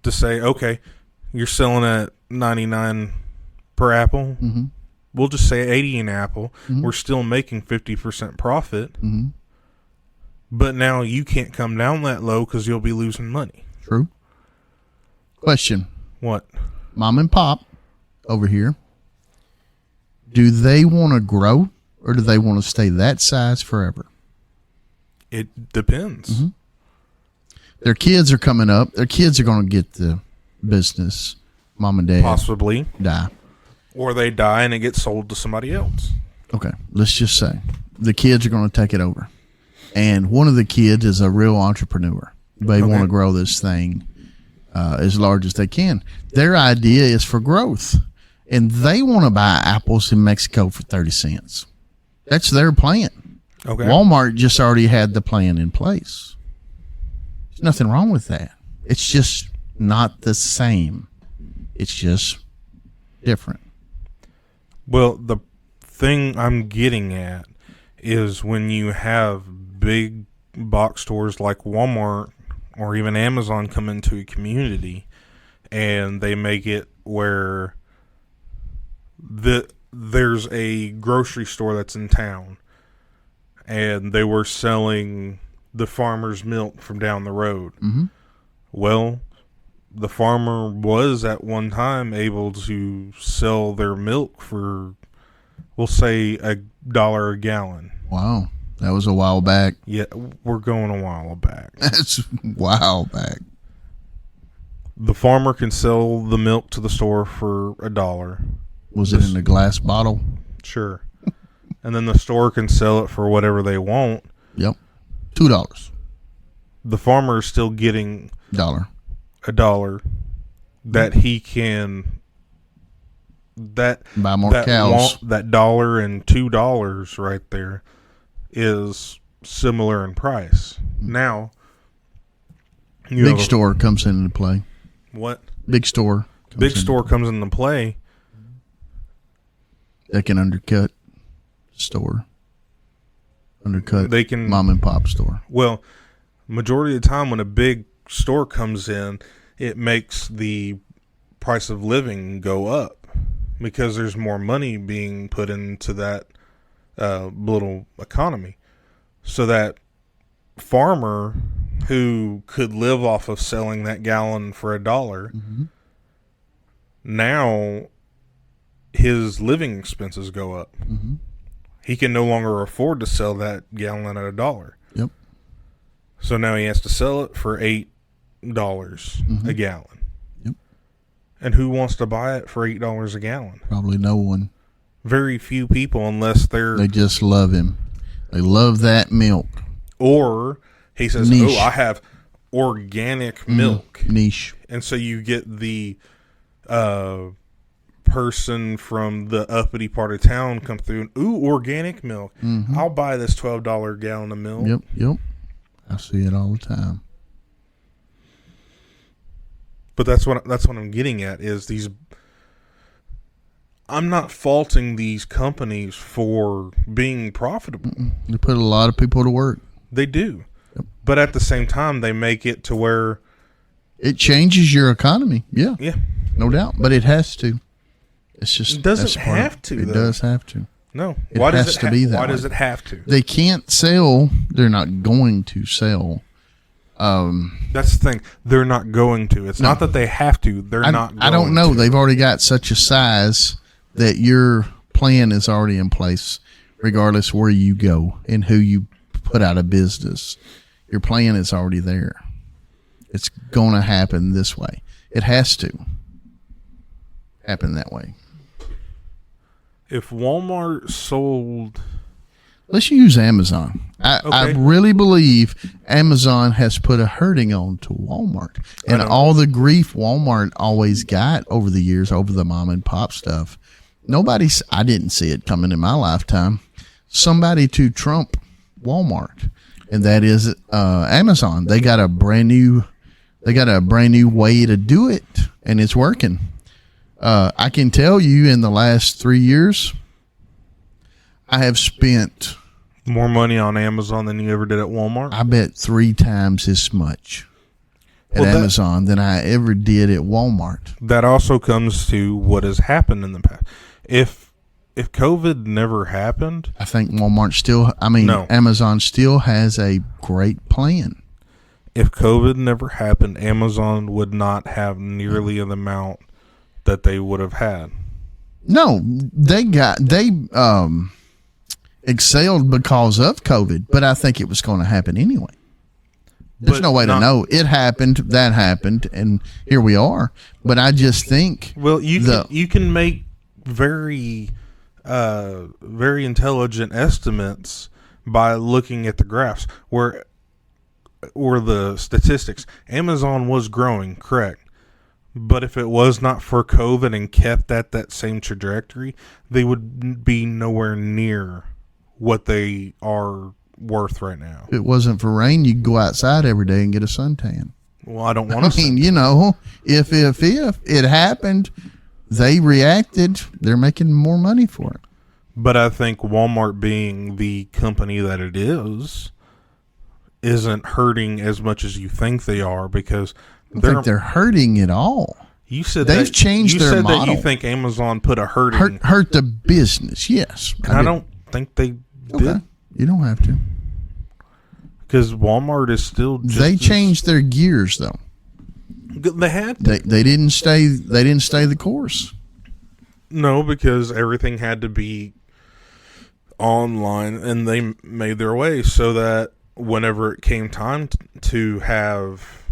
B: to say, okay, you're selling at 99 per apple. We'll just say 80 an apple. We're still making 50% profit. But now you can't come down that low because you'll be losing money.
A: True. Question.
B: What?
A: Mom and Pop over here, do they want to grow or do they want to stay that size forever?
B: It depends.
A: Their kids are coming up. Their kids are going to get the business. Mom and Dad
B: Possibly.
A: die.
B: Or they die and it gets sold to somebody else.
A: Okay, let's just say the kids are going to take it over. And one of the kids is a real entrepreneur. They want to grow this thing as large as they can. Their idea is for growth. And they want to buy apples in Mexico for 30 cents. That's their plan.
B: Okay.
A: Walmart just already had the plan in place. There's nothing wrong with that. It's just not the same. It's just different.
B: Well, the thing I'm getting at is when you have big box stores like Walmart or even Amazon come into a community and they make it where there's a grocery store that's in town and they were selling the farmer's milk from down the road. Well, the farmer was at one time able to sell their milk for, we'll say, $1 a gallon.
A: Wow. That was a while back.
B: Yeah, we're going a while back.
A: That's a while back.
B: The farmer can sell the milk to the store for $1.
A: Was it in a glass bottle?
B: Sure. And then the store can sell it for whatever they want.
A: Yep. $2.
B: The farmer is still getting
A: $1
B: that he can
A: buy more cows.
B: That $1 and $2 right there is similar in price. Now,
A: big store comes into play.
B: What?
A: Big store.
B: Comes into play.
A: They can undercut store.
B: They can
A: mom and pop store.
B: Well, majority of the time when a big store comes in, it makes the price of living go up because there's more money being put into that little economy. So that farmer who could live off of selling that gallon for $1, now his living expenses go up. He can no longer afford to sell that gallon at $1.
A: Yep.
B: So now he has to sell it for $8 a gallon.
A: Yep.
B: And who wants to buy it for $8 a gallon?
A: Probably no one.
B: Very few people, unless
A: they just love him. They love that milk.
B: Or he says,
A: niche.
B: I have organic milk.
A: Niche.
B: And so you get the person from the uppity part of town come through and, ooh, organic milk.
A: Mm-hmm.
B: I'll buy this $12 gallon of milk.
A: Yep. I see it all the time.
B: But that's what I'm getting at is these. I'm not faulting these companies for being profitable.
A: They put a lot of people to work.
B: They do.
A: Yep.
B: But at the same time, they make it to where
A: it changes your economy. Yeah.
B: Yeah.
A: No doubt. But it has to. It's just
B: it doesn't have to.
A: It
B: though.
A: does have to.
B: No.
A: It has to be that
B: Why
A: way.
B: does it have to?
A: They can't sell. They're not going to sell.
B: That's the thing. They're not going to. It's not that they have to. They're not going
A: I don't know.
B: to.
A: They've already got such a size that your plan is already in place, regardless where you go and who you put out of business. Your plan is already there. It's going to happen this way. It has to happen that way.
B: If Walmart sold...
A: Let's use Amazon. I really believe Amazon has put a hurting on to Walmart. And all the grief Walmart always got over the years, over the mom and pop stuff. I didn't see it coming in my lifetime. Somebody to trump Walmart, and that is Amazon. They got a brand new way to do it, and it's working. I can tell you in the last 3 years, I have spent
B: more money on Amazon than you ever did at Walmart?
A: I bet 3 times as much at Amazon than I ever did at Walmart.
B: That also comes to what has happened in the past. If COVID never happened,
A: I think Walmart Amazon still has a great plan.
B: If COVID never happened, Amazon would not have nearly the amount that they would have had.
A: No, they excelled because of COVID, but I think it was going to happen anyway. There's no way to know. It happened, that happened, and here we are. But I just think...
B: Well, you can make very intelligent estimates by looking at the graphs or the statistics. Amazon was growing, correct. But if it was not for COVID and kept at that same trajectory, they would be nowhere near what they are worth right now.
A: If it wasn't for rain, you could go outside every day and get a suntan.
B: Well, I don't want to.
A: If it happened, they reacted. They're making more money for it.
B: But I think Walmart, being the company that it is, isn't hurting as much as you think they are, because
A: I think they're hurting it all.
B: You said
A: they've changed their model.
B: You said that you think Amazon put a
A: hurt the business. Yes,
B: and I don't think they did.
A: You don't have to,
B: because Walmart is still.
A: They changed their gears though.
B: They had to.
A: They didn't stay. They didn't stay the course.
B: No, because everything had to be online, and they made their way so that whenever it came time to have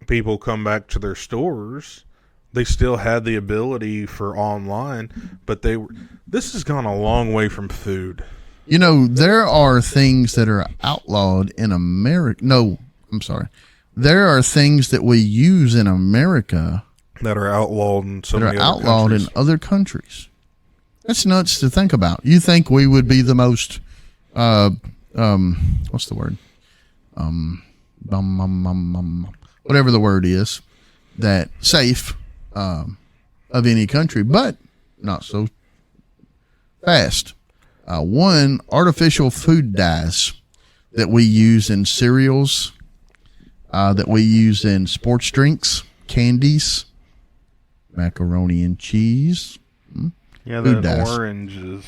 B: people come back to their stores, they still had the ability for online. But this has gone a long way from food.
A: There are things that are outlawed in America. No, I'm sorry. There are things that we use in America
B: that are outlawed in
A: in other countries. That's nuts to think about. You think we would be the most, what's the word? Whatever the word is, that safe of any country, but not so fast. One, artificial food dyes that we use in cereals, that we use in sports drinks, candies, macaroni and cheese.
B: Yeah, the oranges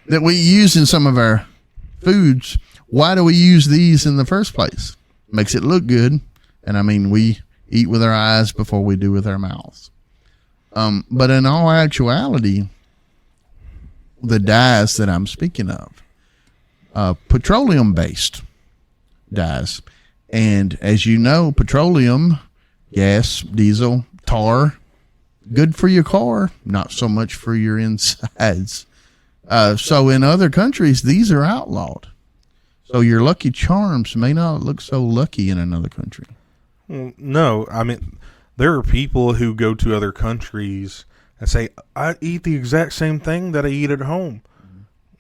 A: that we use in some of our foods. Why do we use these in the first place? Makes it look good, and we eat with our eyes before we do with our mouths. But in all actuality, the dyes that I'm speaking of, petroleum-based dyes, and as you know, petroleum, gas, diesel, tar, good for your car, not so much for your insides. So in other countries, these are outlawed. So your Lucky Charms may not look so lucky in another country.
B: Well, no, There are people who go to other countries and say, I eat the exact same thing that I eat at home.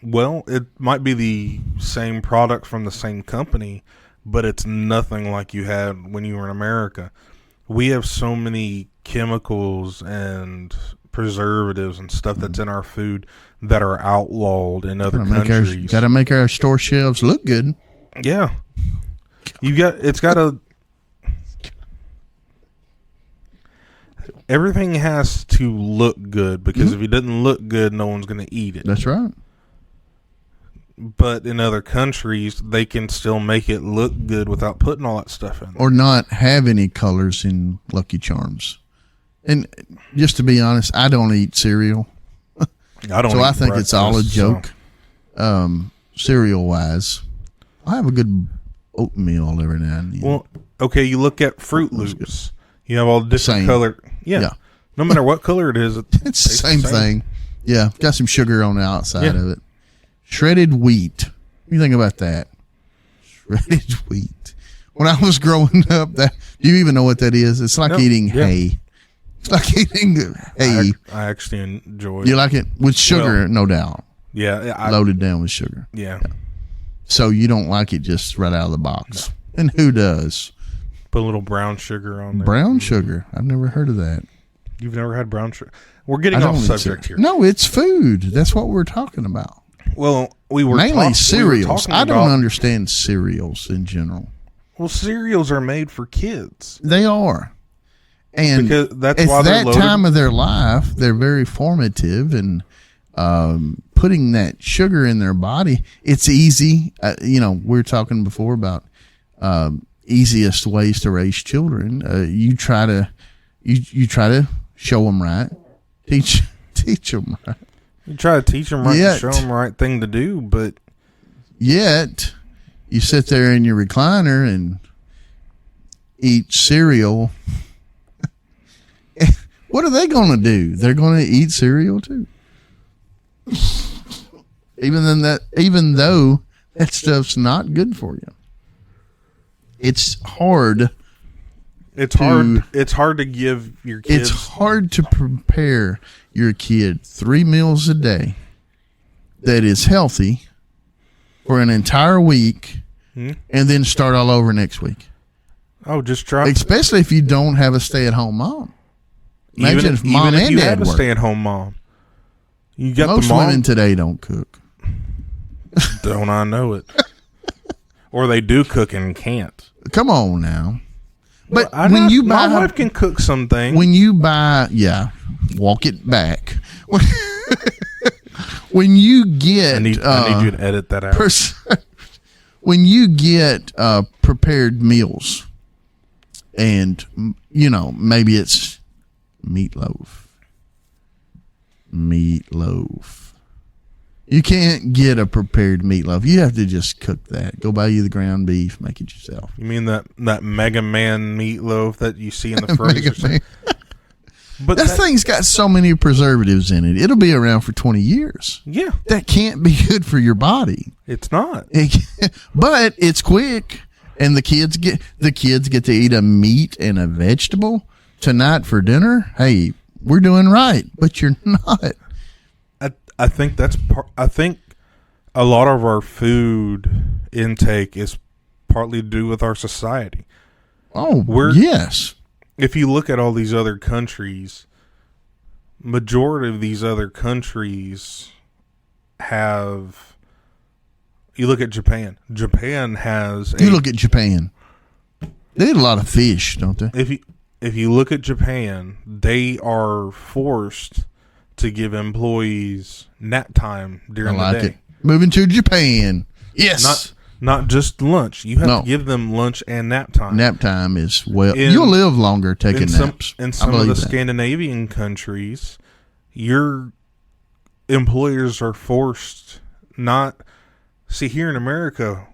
B: Well, it might be the same product from the same company, but it's nothing like you had when you were in America. We have so many chemicals and preservatives and stuff that's in our food that are outlawed in other countries.
A: Got to make our store shelves look good.
B: Yeah. It's got to... Everything has to look good, because if it doesn't look good, no one's going to eat it.
A: That's right.
B: But in other countries, they can still make it look good without putting all that stuff in there.
A: Or not have any colors in Lucky Charms. And just to be honest, I don't eat cereal. I think it's all a joke. So. Cereal-wise, I have a good oatmeal every now and then.
B: Well, okay, you look at Fruit Loops. You have all different color. Yeah. No matter what color it is,
A: it's the same thing. Yeah, got some sugar on the outside of it. Shredded wheat. What do you think about that? Shredded wheat. When I was growing up, do you even know what that is? It's like eating hay. It's like eating hay.
B: I actually enjoy it.
A: You like it? With sugar, no doubt.
B: Yeah.
A: Loaded down with sugar.
B: Yeah.
A: So you don't like it just right out of the box. No. And who does?
B: Put a little brown sugar on there.
A: Brown sugar? I've never heard of that.
B: You've never had brown sugar? We're getting off subject here.
A: No, it's food. That's what we're talking about.
B: Well, we were
A: mainly cereals. I don't understand cereals in general.
B: Well, cereals are made for kids.
A: They are, and
B: because that's
A: at
B: why
A: that time of their life, they're very formative, and putting that sugar in their body, it's easy. We were talking before about easiest ways to raise children. You try to show them right, teach them right.
B: You try to teach them right, and show them the right thing to do, but
A: yet you sit there in your recliner and eat cereal. What are they going to do? They're going to eat cereal too. Even though that stuff's not good for you. It's hard.
B: It's hard to give your kids.
A: It's hard to prepare your kid 3 meals a day that is healthy for an entire week and then start all over next week.
B: Oh, just try.
A: Especially if you don't have a stay-at-home mom. Imagine if mom and dad
B: had a stay-at-home mom. You got
A: most
B: the mom.
A: Women today don't cook.
B: Don't I know it? Or they do cook and can't.
A: Come on now. But
B: well, my wife can cook something.
A: When you buy, walk it back. When you get,
B: I need you to edit that out.
A: When you get prepared meals, and maybe it's meatloaf. You can't get a prepared meatloaf. You have to just cook that. Go buy you the ground beef, make it yourself.
B: You mean that Mega Man meatloaf that you see in the freezer? But
A: that thing's got so many preservatives in it. It'll be around for 20 years.
B: Yeah.
A: That can't be good for your body.
B: It's not.
A: But it's quick, and the kids get to eat a meat and a vegetable tonight for dinner. Hey, we're doing right, but you're not.
B: I think I think a lot of our food intake is partly to do with our society.
A: Oh, yes.
B: If you look at all these other countries, majority of these other countries have. You look at Japan. Japan has.
A: You look at Japan. They eat a lot of fish, don't they?
B: If you look at Japan, they are forced to give employees nap time during the day.
A: Moving to Japan. Yes.
B: Not just lunch. You have to give them lunch and nap time.
A: Nap time is you'll live longer taking naps.
B: In some of the Scandinavian countries, your employers are forced not. See, here in America,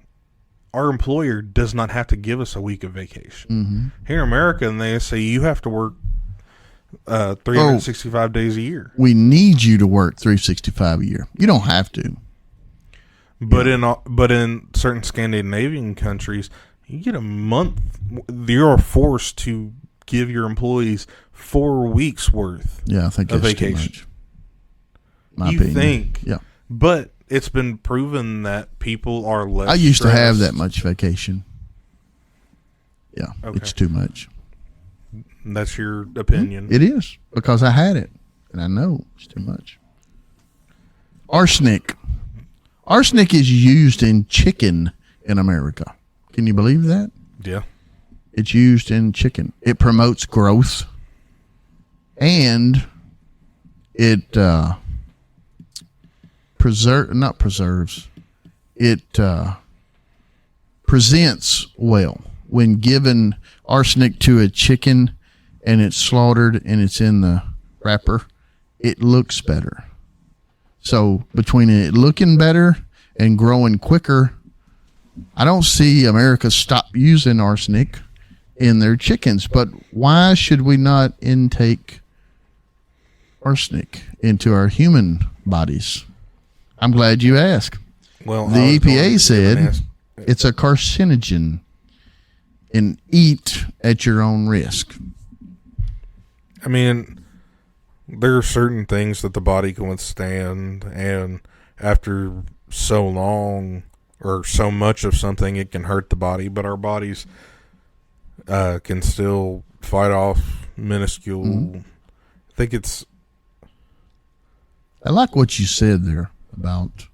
B: our employer does not have to give us a week of vacation.
A: Mm-hmm.
B: Here in America, and they say you have to work 365 days a year.
A: We need you to work 365 a year. You don't have to.
B: But in certain Scandinavian countries, you get a month. You're forced to give your employees 4 weeks worth.
A: Yeah, I think
B: of
A: that's too
B: vacation.
A: much. My
B: You
A: opinion.
B: think?
A: Yeah.
B: But it's been proven that people are less.
A: I used to have that
B: stressed.
A: much vacation. Yeah,
B: Okay.
A: it's too much.
B: That's your opinion.
A: It is because I had it, and I know it's too much. Arsenic. Arsenic is used in chicken in America. Can you believe that?
B: Yeah.
A: It's used in chicken. It promotes growth, and it It presents well when given arsenic to a chicken and it's slaughtered and it's in the wrapper. It looks better. So between it looking better and growing quicker, I don't see America stop using arsenic in their chickens. But why should we not intake arsenic into our human bodies? I'm glad you asked.
B: Well,
A: The
B: I was going
A: EPA
B: to
A: said
B: ask-
A: it's a carcinogen and eat at your own risk.
B: I mean, there are certain things that the body can withstand, and after so long or so much of something, it can hurt the body. But our bodies can still fight off minuscule. I think it's
A: I like what you said there about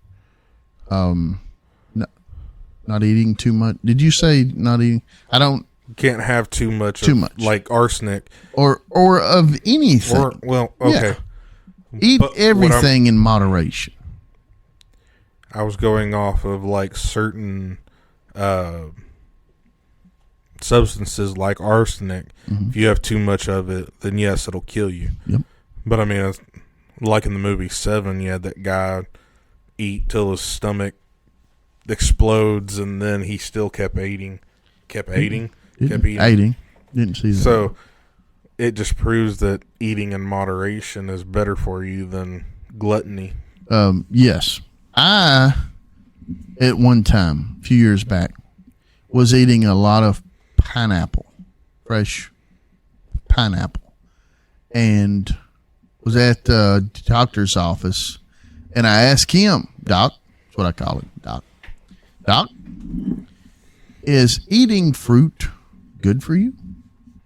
A: not eating too much. Did you say not eating? I don't.
B: can't have too much.
A: Too
B: of,
A: much.
B: like arsenic,
A: Or of anything.
B: or okay.
A: Eat
B: But what
A: everything in moderation.
B: I was going off of like certain substances like arsenic. If you have too much of it, then yes, it'll kill you.
A: Yep.
B: But I mean, it's like in the movie Seven, you had that guy eat till his stomach explodes, and then he still kept eating. Kept eating.
A: Eating. Didn't see that.
B: So it just proves that eating in moderation is better for you than gluttony.
A: Yes. I, at one time, a few years back, was eating a lot of pineapple, fresh pineapple, and was at the doctor's office, and I asked him, Doc, that's what I call it, Doc, is eating fruit good for you?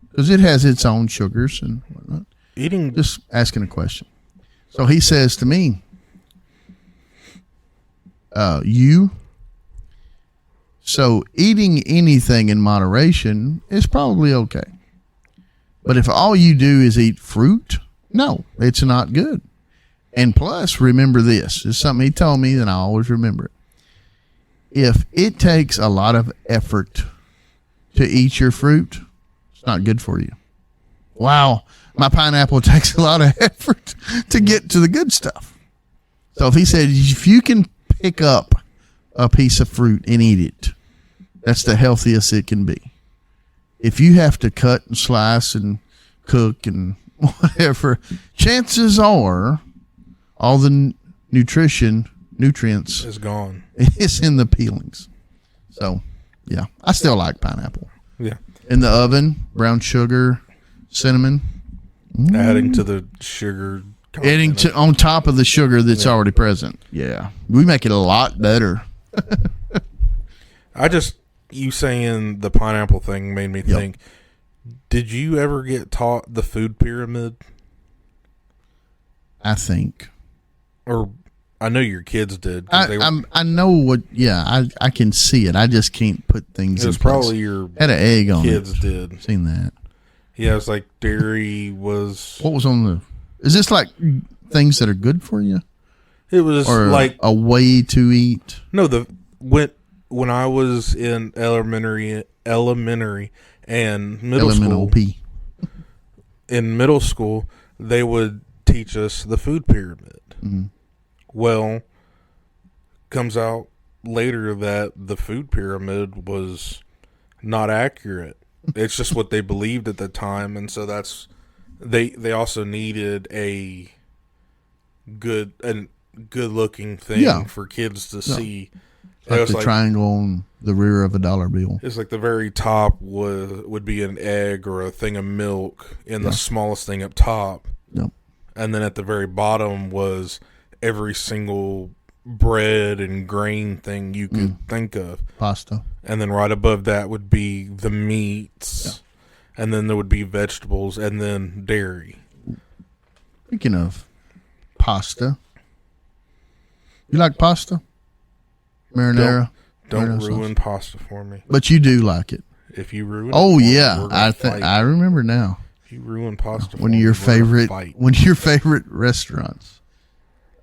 A: Because it has its own sugars and whatnot.
B: Eating
A: Just asking a question. So he says to me, so eating anything in moderation is probably okay. But if all you do is eat fruit, no, it's not good. And plus, remember this. It's something he told me, and I always remember it. If it takes a lot of effort to eat your fruit, it's not good for you. Wow, my pineapple takes a lot of effort to get to the good stuff. So if he said, if you can pick up a piece of fruit and eat it, that's the healthiest it can be. If you have to cut and slice and cook and whatever, chances are all the nutrients
B: is gone.
A: is in the peelings. So, yeah, I still like pineapple.
B: Yeah.
A: In the oven, brown sugar, cinnamon.
B: Adding to the sugar.
A: Adding to on top of the sugar that's already present. Yeah, we make it a lot better.
B: You saying the pineapple thing made me think. Did you ever get taught the food pyramid?
A: I think.
B: Or I know your kids did.
A: I know what. Yeah, I can see it. I just can't put things.
B: It was
A: in place.
B: probably your
A: Had an egg on
B: kids
A: it.
B: did.
A: Seen that.
B: Yeah, it's like dairy was.
A: What was on the? Is this like things that are good for you,
B: It was
A: or
B: like
A: a way to eat?
B: no when I was in elementary and middle school.
A: LMNOP.
B: In middle school, they would teach us the food pyramid.
A: Mm-hmm.
B: Well, comes out later that the food pyramid was not accurate. It's just what they believed at the time, and so that's they also needed a good looking thing for kids to see.
A: Like the triangle on the rear of a dollar bill.
B: It's like the very top would be an egg or a thing of milk in the smallest thing up top.
A: Yep.
B: And then at the very bottom was every single bread and grain thing you could think of.
A: Pasta.
B: And then right above that would be the meats. Yeah. And then there would be vegetables and then dairy.
A: Speaking of pasta, you like pasta? Marinara?
B: Don't ruin pasta for me.
A: But you do like it.
B: If you ruin
A: I remember now.
B: If you ruin pasta
A: one of your favorite restaurants.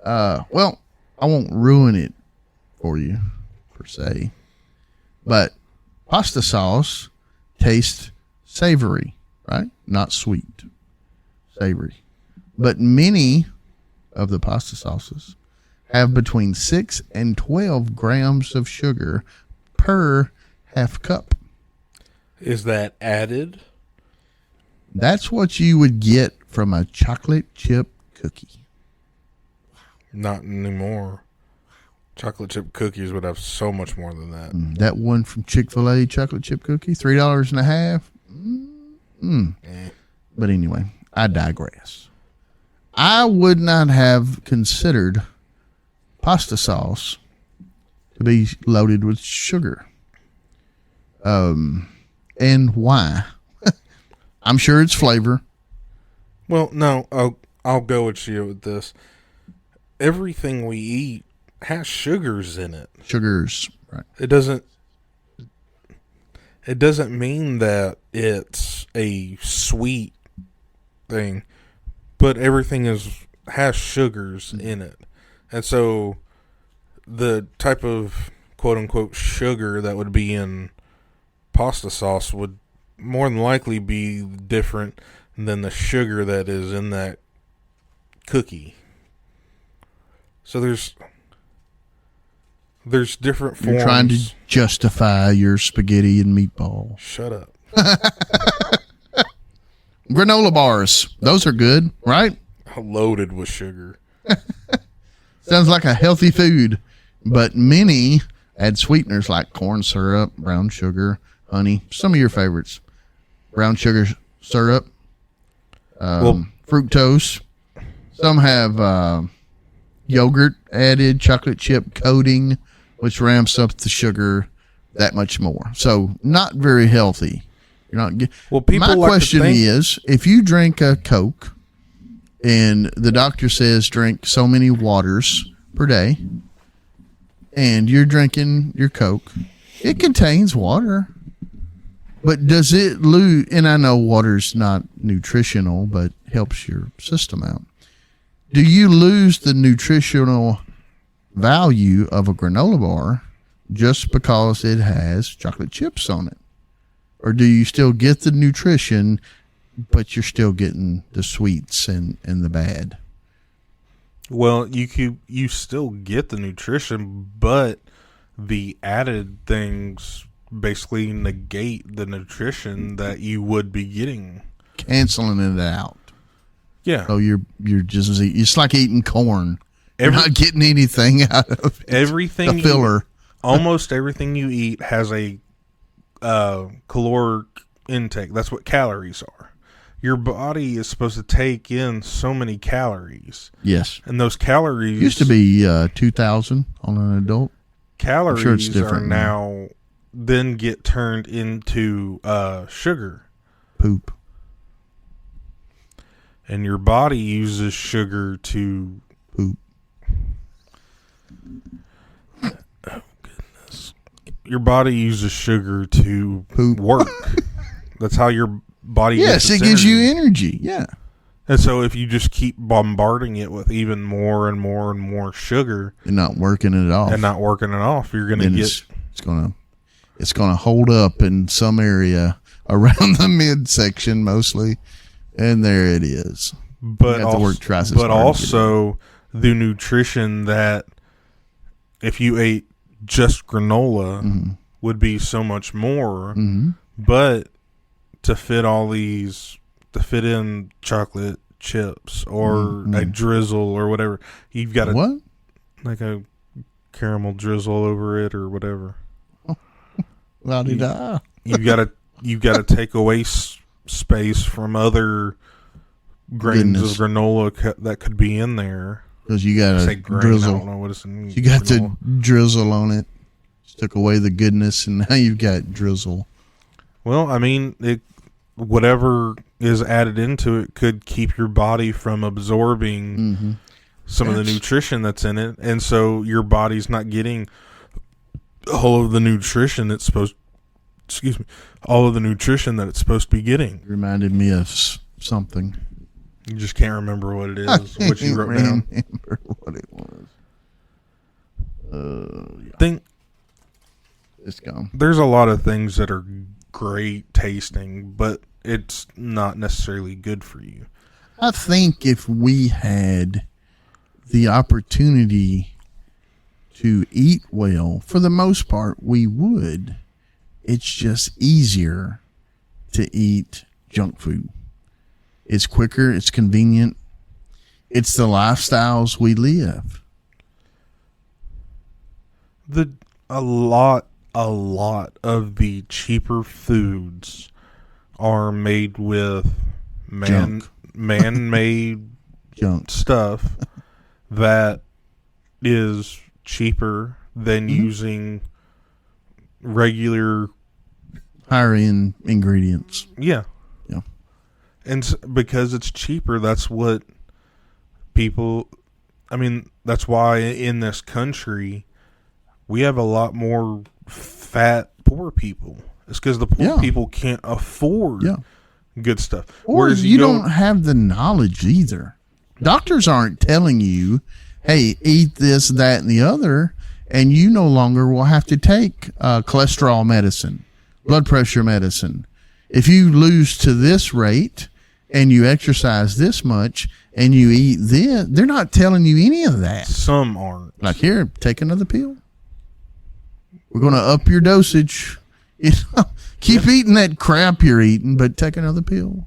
A: Well, I won't ruin it for you per se. But pasta sauce tastes savory, right? Not sweet. Savory. But many of the pasta sauces have between 6 and 12 grams of sugar per half cup.
B: Is that added?
A: That's what you would get from a chocolate chip cookie.
B: Not anymore. Chocolate chip cookies would have so much more than that.
A: That one from Chick-fil-A chocolate chip cookie, $3.50. But anyway, I digress. I would not have considered pasta sauce to be loaded with sugar. And why? I'm sure it's flavor.
B: Well, no, I'll go with you with this. Everything we eat has sugars in it.
A: Sugars, right.
B: It doesn't mean that it's a sweet thing, but everything has sugars in it. And so the type of quote unquote sugar that would be in pasta sauce would more than likely be different than the sugar that is in that cookie. So there's different forms.
A: You're trying to justify your spaghetti and meatball.
B: Shut up.
A: Granola bars. Those are good, right?
B: Loaded with sugar.
A: Sounds like a healthy food, but many add sweeteners like corn syrup, brown sugar, honey. Some of your favorites. Brown sugar syrup, fructose. Some have yogurt added, chocolate chip coating, which ramps up the sugar that much more. So not very healthy. You're not. My question is, if you drink a Coke and the doctor says drink so many waters per day, and you're drinking your Coke, it contains water. But does it lose? And I know water's not nutritional, but helps your system out. Do you lose the nutritional value of a granola bar just because it has chocolate chips on it? Or do you still get the nutrition, but you're still getting the sweets and the bad?
B: Well, you still get the nutrition, but the added things basically negate the nutrition that you would be getting.
A: Canceling it out.
B: Yeah.
A: So you're just, it's like eating corn. You're not getting anything out of it.
B: Everything.
A: The filler.
B: Almost everything you eat has a caloric intake. That's what calories are. Your body is supposed to take in so many calories.
A: Yes.
B: And those calories
A: used to be 2,000 on an adult.
B: Calories are now then get turned into sugar.
A: Poop.
B: And your body uses sugar to
A: poop.
B: Oh, goodness. Your body uses sugar to
A: poop.
B: Work. That's how your body
A: gets its gives you energy. Yeah.
B: And so if you just keep bombarding it with even more and more and more sugar
A: and not working it off.
B: You're going to get
A: it's going to hold up in some area around the midsection mostly. And there it is.
B: But also the nutrition that if you ate just granola would be so much more.
A: Mm-hmm.
B: But to fit in chocolate chips or a drizzle or whatever, you've got
A: what?
B: Like a caramel drizzle over it or whatever.
A: La-di-da.
B: You gotta take away space from other grains of granola that could be in there.
A: Because you got to drizzle.
B: I don't know what it's in
A: you got
B: granola.
A: to drizzle on it. Just took away the goodness, and now you've got drizzle.
B: Well, I mean, whatever is added into it could keep your body from absorbing some of the nutrition that's in it, and so your body's not getting all of the nutrition it's supposed. Excuse me, all of the nutrition that it's supposed to be getting.
A: Reminded me of something.
B: You just can't remember what it is. What you wrote down.
A: Remember what it was. Yeah.
B: Think
A: it's gone.
B: There's a lot of things that are great tasting, but it's not necessarily good for you.
A: I think if we had the opportunity to eat well, for the most part, we would. It's just easier to eat junk food. It's quicker. It's convenient. It's the lifestyles we live.
B: A lot of the cheaper foods are made with man-made
A: junk
B: stuff that is cheaper than using regular
A: higher end ingredients.
B: Yeah. And because it's cheaper, that's what people, I mean, that's why in this country we have a lot more fat poor people. It's because the poor people can't afford good stuff.
A: Or whereas you don't have the knowledge either. Doctors aren't telling you, hey, eat this, that, and the other, and you no longer will have to take cholesterol medicine, blood pressure medicine. If you lose to this rate and you exercise this much and you eat this, they're not telling you any of that.
B: Some aren't.
A: Like, here, take another pill. We're going to up your dosage. Keep eating that crap you're eating, but take another pill.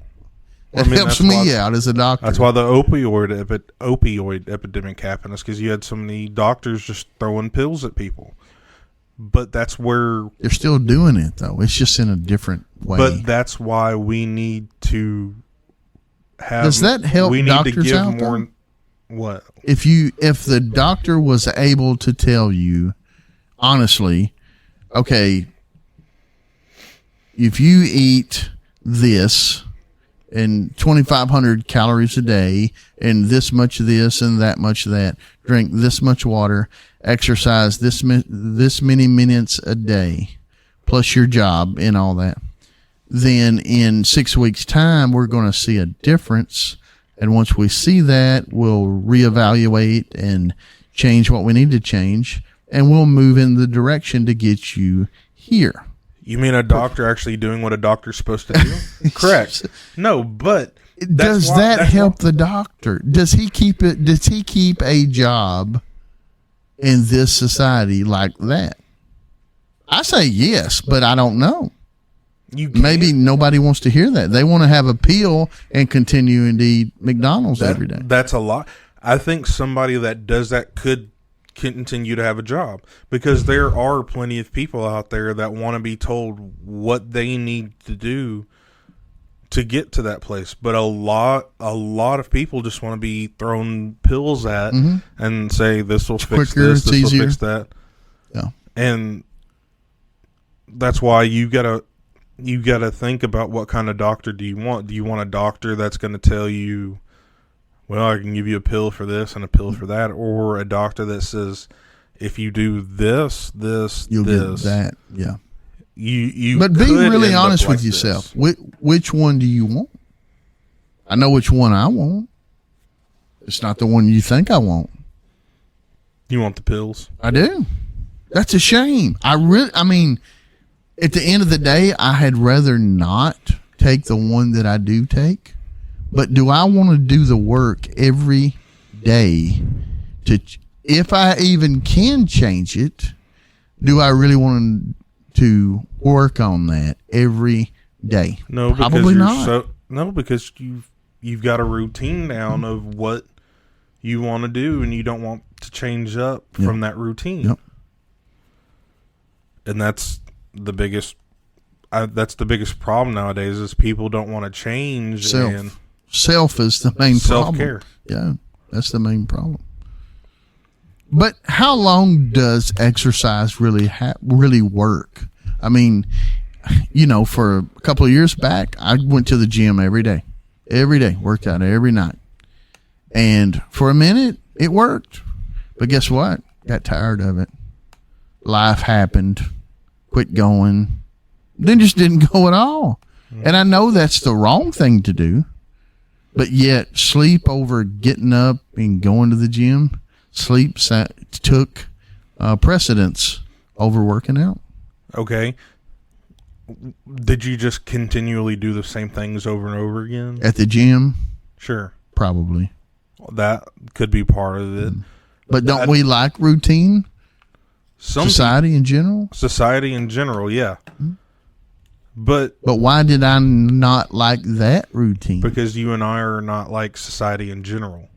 A: That helps me out as a doctor.
B: That's why the opioid epidemic happened. Is because you had so many doctors just throwing pills at people. But that's where
A: they're still doing it, though. It's just in a different way.
B: But that's why we need to have.
A: Does that help
B: we
A: doctors
B: need to give
A: out?
B: More. What
A: if the doctor was able to tell you honestly, okay, if you eat this and 2,500 calories a day and this much of this and that much of that, drink this much water, exercise this many minutes a day, plus your job and all that, then in 6 weeks' time, we're going to see a difference. And once we see that, we'll reevaluate and change what we need to change, and we'll move in the direction to get you here.
B: You mean a doctor actually doing what a doctor's supposed to do? Correct. No, but
A: does that help the doctor? Does he keep it? Does he keep a job in this society like that? I say yes, but I don't know. Maybe nobody wants to hear that. They want to have a pill and continue to eat McDonald's every day.
B: That's a lot. I think somebody that does that could continue to have a job, because there are plenty of people out there that want to be told what they need to do to get to that place. But a lot of people just want to be thrown pills at and say, this will fix this will fix that.
A: Yeah.
B: And that's why you gotta think about what kind of doctor do you want. Do you want a doctor that's going to tell you, well, I can give you a pill for this and a pill for that, or a doctor that says, if you do this,
A: you'll get that. Yeah.
B: But
A: be really honest with yourself. Which one do you want? I know which one I want. It's not the one you think I want.
B: You want the pills?
A: I do. That's a shame. I mean, at the end of the day, I had rather not take the one that I do take. But do I want to do the work every day if I even can change it, do I really want to work on that every day?
B: No,
A: probably not.
B: Because you've got a routine down of what you want to do, and you don't want to to change up
A: Yep.
B: from that routine.
A: Yep.
B: And that's the biggest problem nowadays is people don't want to change.
A: Self.
B: And
A: Self is the main
B: self-care.
A: problem. Yeah, that's the main problem. But how long does exercise really work? I mean, for a couple of years back, I went to the gym every day, worked out every night. And for a minute, it worked. But guess what? Got tired of it. Life happened, quit going, then just didn't go at all. And I know that's the wrong thing to do. But yet, sleep over getting up and going to the gym, took precedence over working out.
B: Okay. Did you just continually do the same things over and over again?
A: At the gym,
B: Sure.
A: probably.
B: That could be part of it.
A: But don't we like routine? Society in general?
B: Society in general, yeah. But
A: why did I not like that routine?
B: because you and I are not like society in general.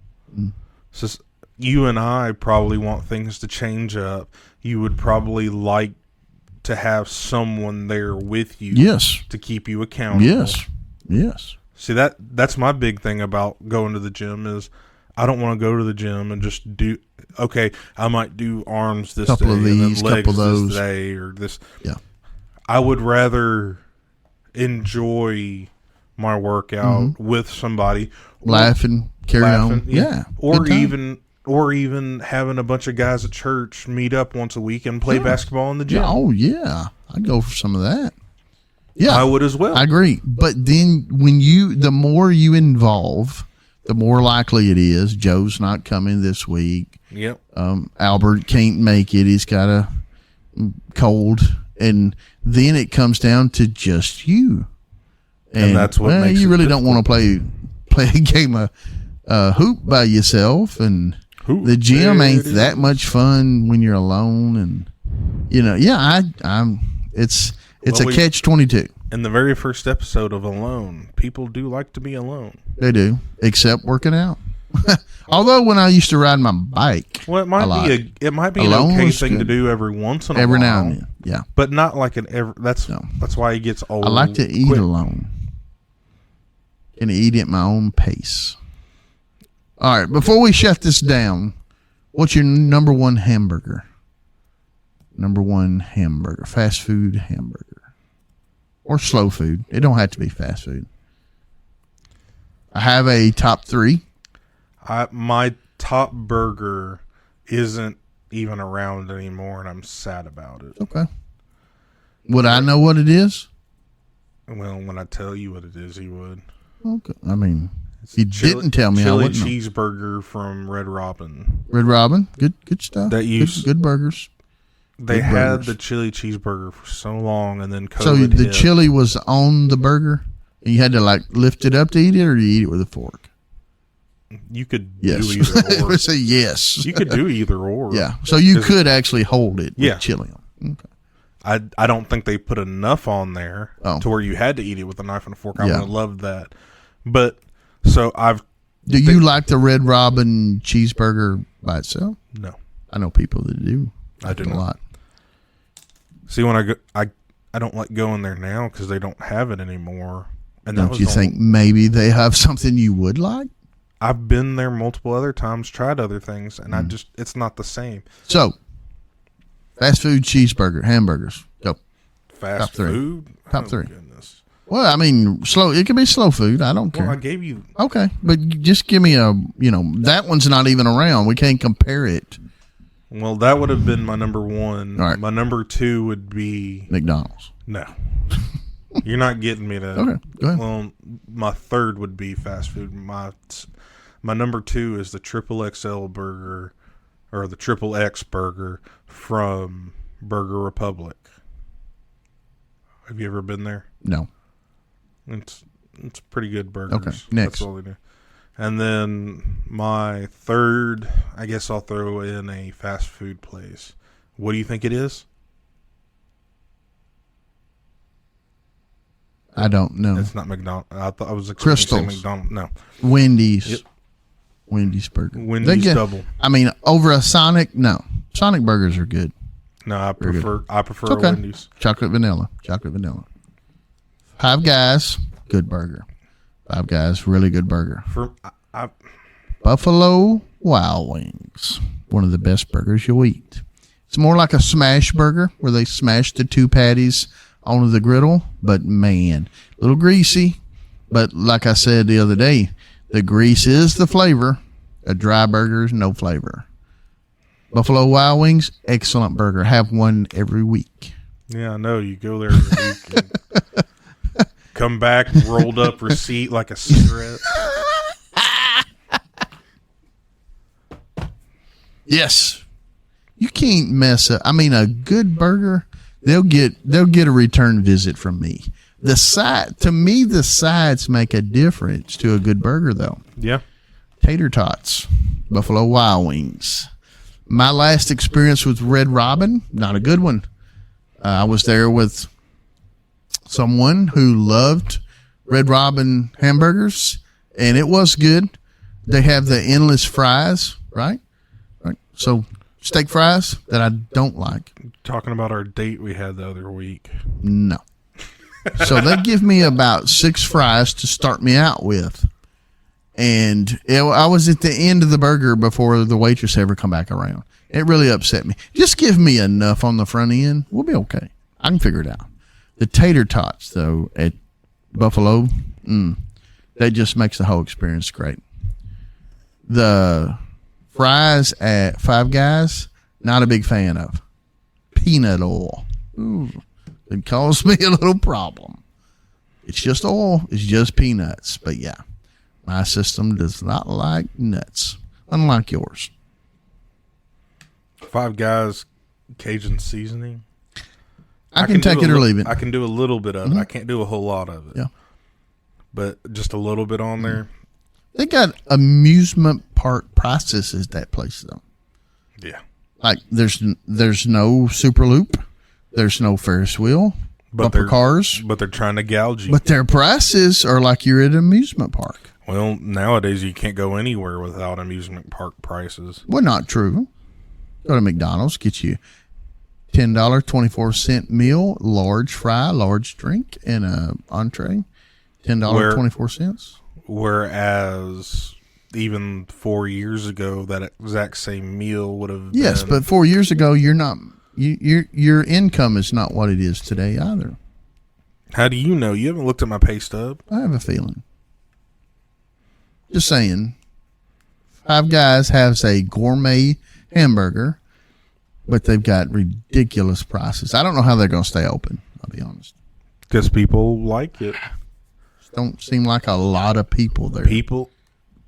B: So you and I probably want things to change up. You would probably like to have someone there with you.
A: Yes.
B: To keep you accountable.
A: Yes.
B: See, that's my big thing about going to the gym is I don't want to go to the gym and just do, okay, I might do arms this
A: Couple
B: day
A: of
B: and
A: these,
B: then legs
A: couple of those.
B: this day or this.
A: Yeah.
B: I would rather enjoy my workout with somebody.
A: Laughing, carry on. Yeah.
B: Or even having a bunch of guys at church meet up once a week and play basketball in the gym.
A: Yeah. Oh, yeah. I'd go for some of that. Yeah.
B: I would as well.
A: I agree. But then the more you involve, the more likely it is Joe's not coming this week.
B: Yep.
A: Albert can't make it. He's got a cold. And then it comes down to just you.
B: And that's what makes
A: you
B: it
A: really don't want to play a game of hoop by yourself. And the gym ain't that much fun when you're alone. And, it's a catch-22.
B: In the very first episode of Alone, people do like to be alone.
A: They do, except working out. Although when I used to ride my bike,
B: Well, it might be
A: Alone
B: an okay
A: was
B: thing to
A: good.
B: do every once in a while.
A: every now and then. Yeah.
B: But not like that's why he gets old.
A: I like to eat
B: quick.
A: alone. Can eat at my own pace. All right, before we shut this down, what's your number one hamburger? Fast food hamburger. Or slow food. It don't have to be fast food. I have a top 3.
B: My top burger isn't even around anymore, and I'm sad about it.
A: Okay. Would I know what it is?
B: Well, when I tell you what it is, you would.
A: Okay. I mean, if you didn't tell me, I
B: chili
A: wouldn't know.
B: cheeseburger from Red Robin.
A: Red Robin, good stuff. Good burgers.
B: They
A: Good
B: had
A: burgers.
B: the chili cheeseburger for so long, and then COVID
A: So the
B: hit.
A: chili was on the burger, and you had to lift it up to eat it, or you eat it with a fork.
B: You could
A: Yes.
B: do either or.
A: Say yes.
B: You could do either or.
A: Yeah. So you could actually hold it
B: Yeah.
A: with chili on. Okay.
B: I don't think they put enough on there
A: Oh.
B: to where you had to eat it with a knife and a fork. I
A: Yeah.
B: would have loved that. But so
A: Do you like the Red Robin cheeseburger by itself?
B: no.
A: I know people that do.
B: I
A: Like
B: do
A: it a
B: not.
A: lot.
B: See, when I go, I don't like going there now because they don't have it anymore. And that
A: Don't
B: was
A: you
B: the
A: think maybe they have something you would like?
B: I've been there multiple other times, tried other things, and
A: Mm.
B: it's not the same.
A: So, fast food cheeseburger, hamburgers. Go.
B: Fast
A: Top 3.
B: food?
A: Top
B: Oh,
A: 3.
B: Goodness.
A: Well, I mean, slow. It could be slow food. I don't care.
B: Well, I gave you.
A: Okay, but just give me that one's not even around. We can't compare it.
B: Well, that would have been my number 1.
A: All right.
B: My number 2 would be
A: McDonald's.
B: no. You're not getting me to.
A: Okay, go ahead.
B: Well, my 3rd would be fast food. My number 2 is the Triple XL burger, or the Triple X burger from Burger Republic. Have you ever been there?
A: No.
B: It's pretty good burgers.
A: Okay, next.
B: That's all they do. And then my 3rd, I guess I'll throw in a fast food place. What do you think it is?
A: I don't know.
B: It's not McDonald's. I thought I was expecting to say
A: Crystals.
B: McDonald's. No,
A: Wendy's.
B: Yep.
A: Wendy's burger.
B: Wendy's double.
A: I mean, Over a Sonic? No. Sonic burgers are good.
B: No, I prefer
A: Okay.
B: Wendy's.
A: Chocolate vanilla. Five Guys, good burger. Five Guys, really good burger. Buffalo Wild Wings, one of the best burgers you'll eat. It's more like a smash burger where they smash the two patties onto the griddle, but man, a little greasy. But like I said the other day, the grease is the flavor. A dry burger is no flavor. Buffalo Wild Wings, excellent burger. Have one every week.
B: Yeah, I know. You go there every week and come back, rolled up receipt like a cigarette.
A: Yes. You can't mess up. I mean, a good burger, they'll get a return visit from me. The sides make a difference to a good burger, though.
B: Yeah.
A: Tater tots, Buffalo Wild Wings. My last experience with Red Robin, not a good one. I was there with someone who loved Red Robin hamburgers, and it was good. They have the endless fries, right? So steak fries that I don't like.
B: Talking about our date we had the other week.
A: No. So they give me about 6 fries to start me out with. And I was at the end of the burger before the waitress ever come back around. It really upset me. Just give me enough on the front end. We'll be okay. I can figure it out. The tater tots, though, at Buffalo, that just makes the whole experience great. The fries at Five Guys, not a big fan of. Peanut oil. Ooh, it caused me a little problem. It's just oil. It's just peanuts. But yeah, my system does not like nuts, unlike yours.
B: Five Guys Cajun seasoning.
A: I can take it or leave it.
B: I can do a little bit of it. I can't do a whole lot of it.
A: Yeah.
B: But just a little bit on there.
A: They got amusement park prices at that place, though.
B: Yeah.
A: Like there's no Super Loop, there's no Ferris wheel, bumper cars.
B: But they're trying to gouge you.
A: But their prices are like you're at an amusement park.
B: Well, nowadays you can't go anywhere without amusement park prices.
A: Well, not true. Go to McDonald's, get you $10.24 meal, large fry, large drink, and a entree. $10.24. Whereas
B: even 4 years ago, that exact same meal would have
A: yes,
B: been...
A: but 4 years ago, you're not your income is not what it is today either.
B: How do you know? You haven't looked at my pay stub.
A: I have a feeling. Just saying. Five Guys has a gourmet hamburger, but they've got ridiculous prices. I don't know how they're going to stay open, I'll be honest.
B: Because people like it.
A: Don't seem like a lot of people there.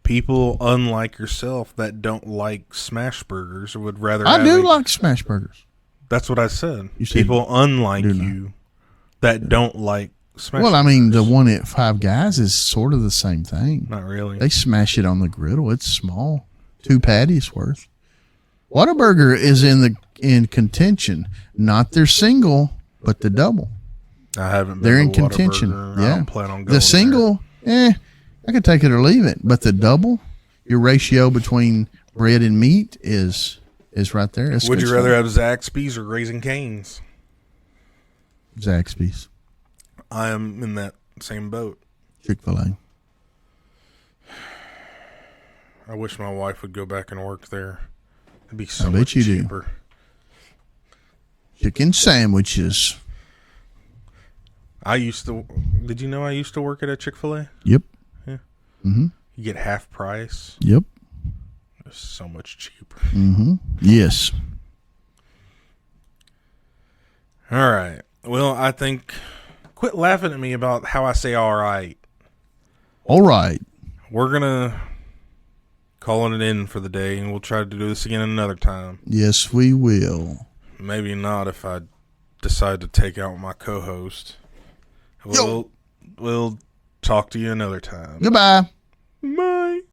B: People unlike yourself that don't like smash burgers would rather
A: I do like smash burgers.
B: That's what I said.
A: You said
B: people unlike you that don't like smash
A: Well, I mean,
B: burgers.
A: the one at Five Guys is sort of the same thing.
B: Not really.
A: They smash it on the griddle. It's small. 2 patties worth. Whataburger is in contention. Not their single, but the double.
B: I haven't been
A: They're in
B: to
A: contention.
B: Whataburger.
A: Yeah.
B: I don't plan on going
A: the single, I could take it or leave it. But the double, your ratio between bread and meat is right there. It's
B: Would
A: good
B: you rather
A: stuff.
B: have Zaxby's or Raising Cane's?
A: Zaxby's?
B: I am in that same boat.
A: Chick-fil-A.
B: I wish my wife would go back and work there. It'd be so
A: I bet
B: much
A: you do.
B: cheaper.
A: Chicken sandwiches.
B: Did you know I used to work at a Chick-fil-A?
A: Yep.
B: Yeah.
A: Mm-hmm.
B: You get half price.
A: Yep.
B: It's so much cheaper.
A: Mm-hmm. Yes.
B: All right. Well, I think quit laughing at me about how I say all right.
A: All right.
B: We're going to call it in for the day, and we'll try to do this again another time.
A: Yes, we will.
B: Maybe not if I decide to take out my co-host. We'll talk to you another time.
A: Goodbye.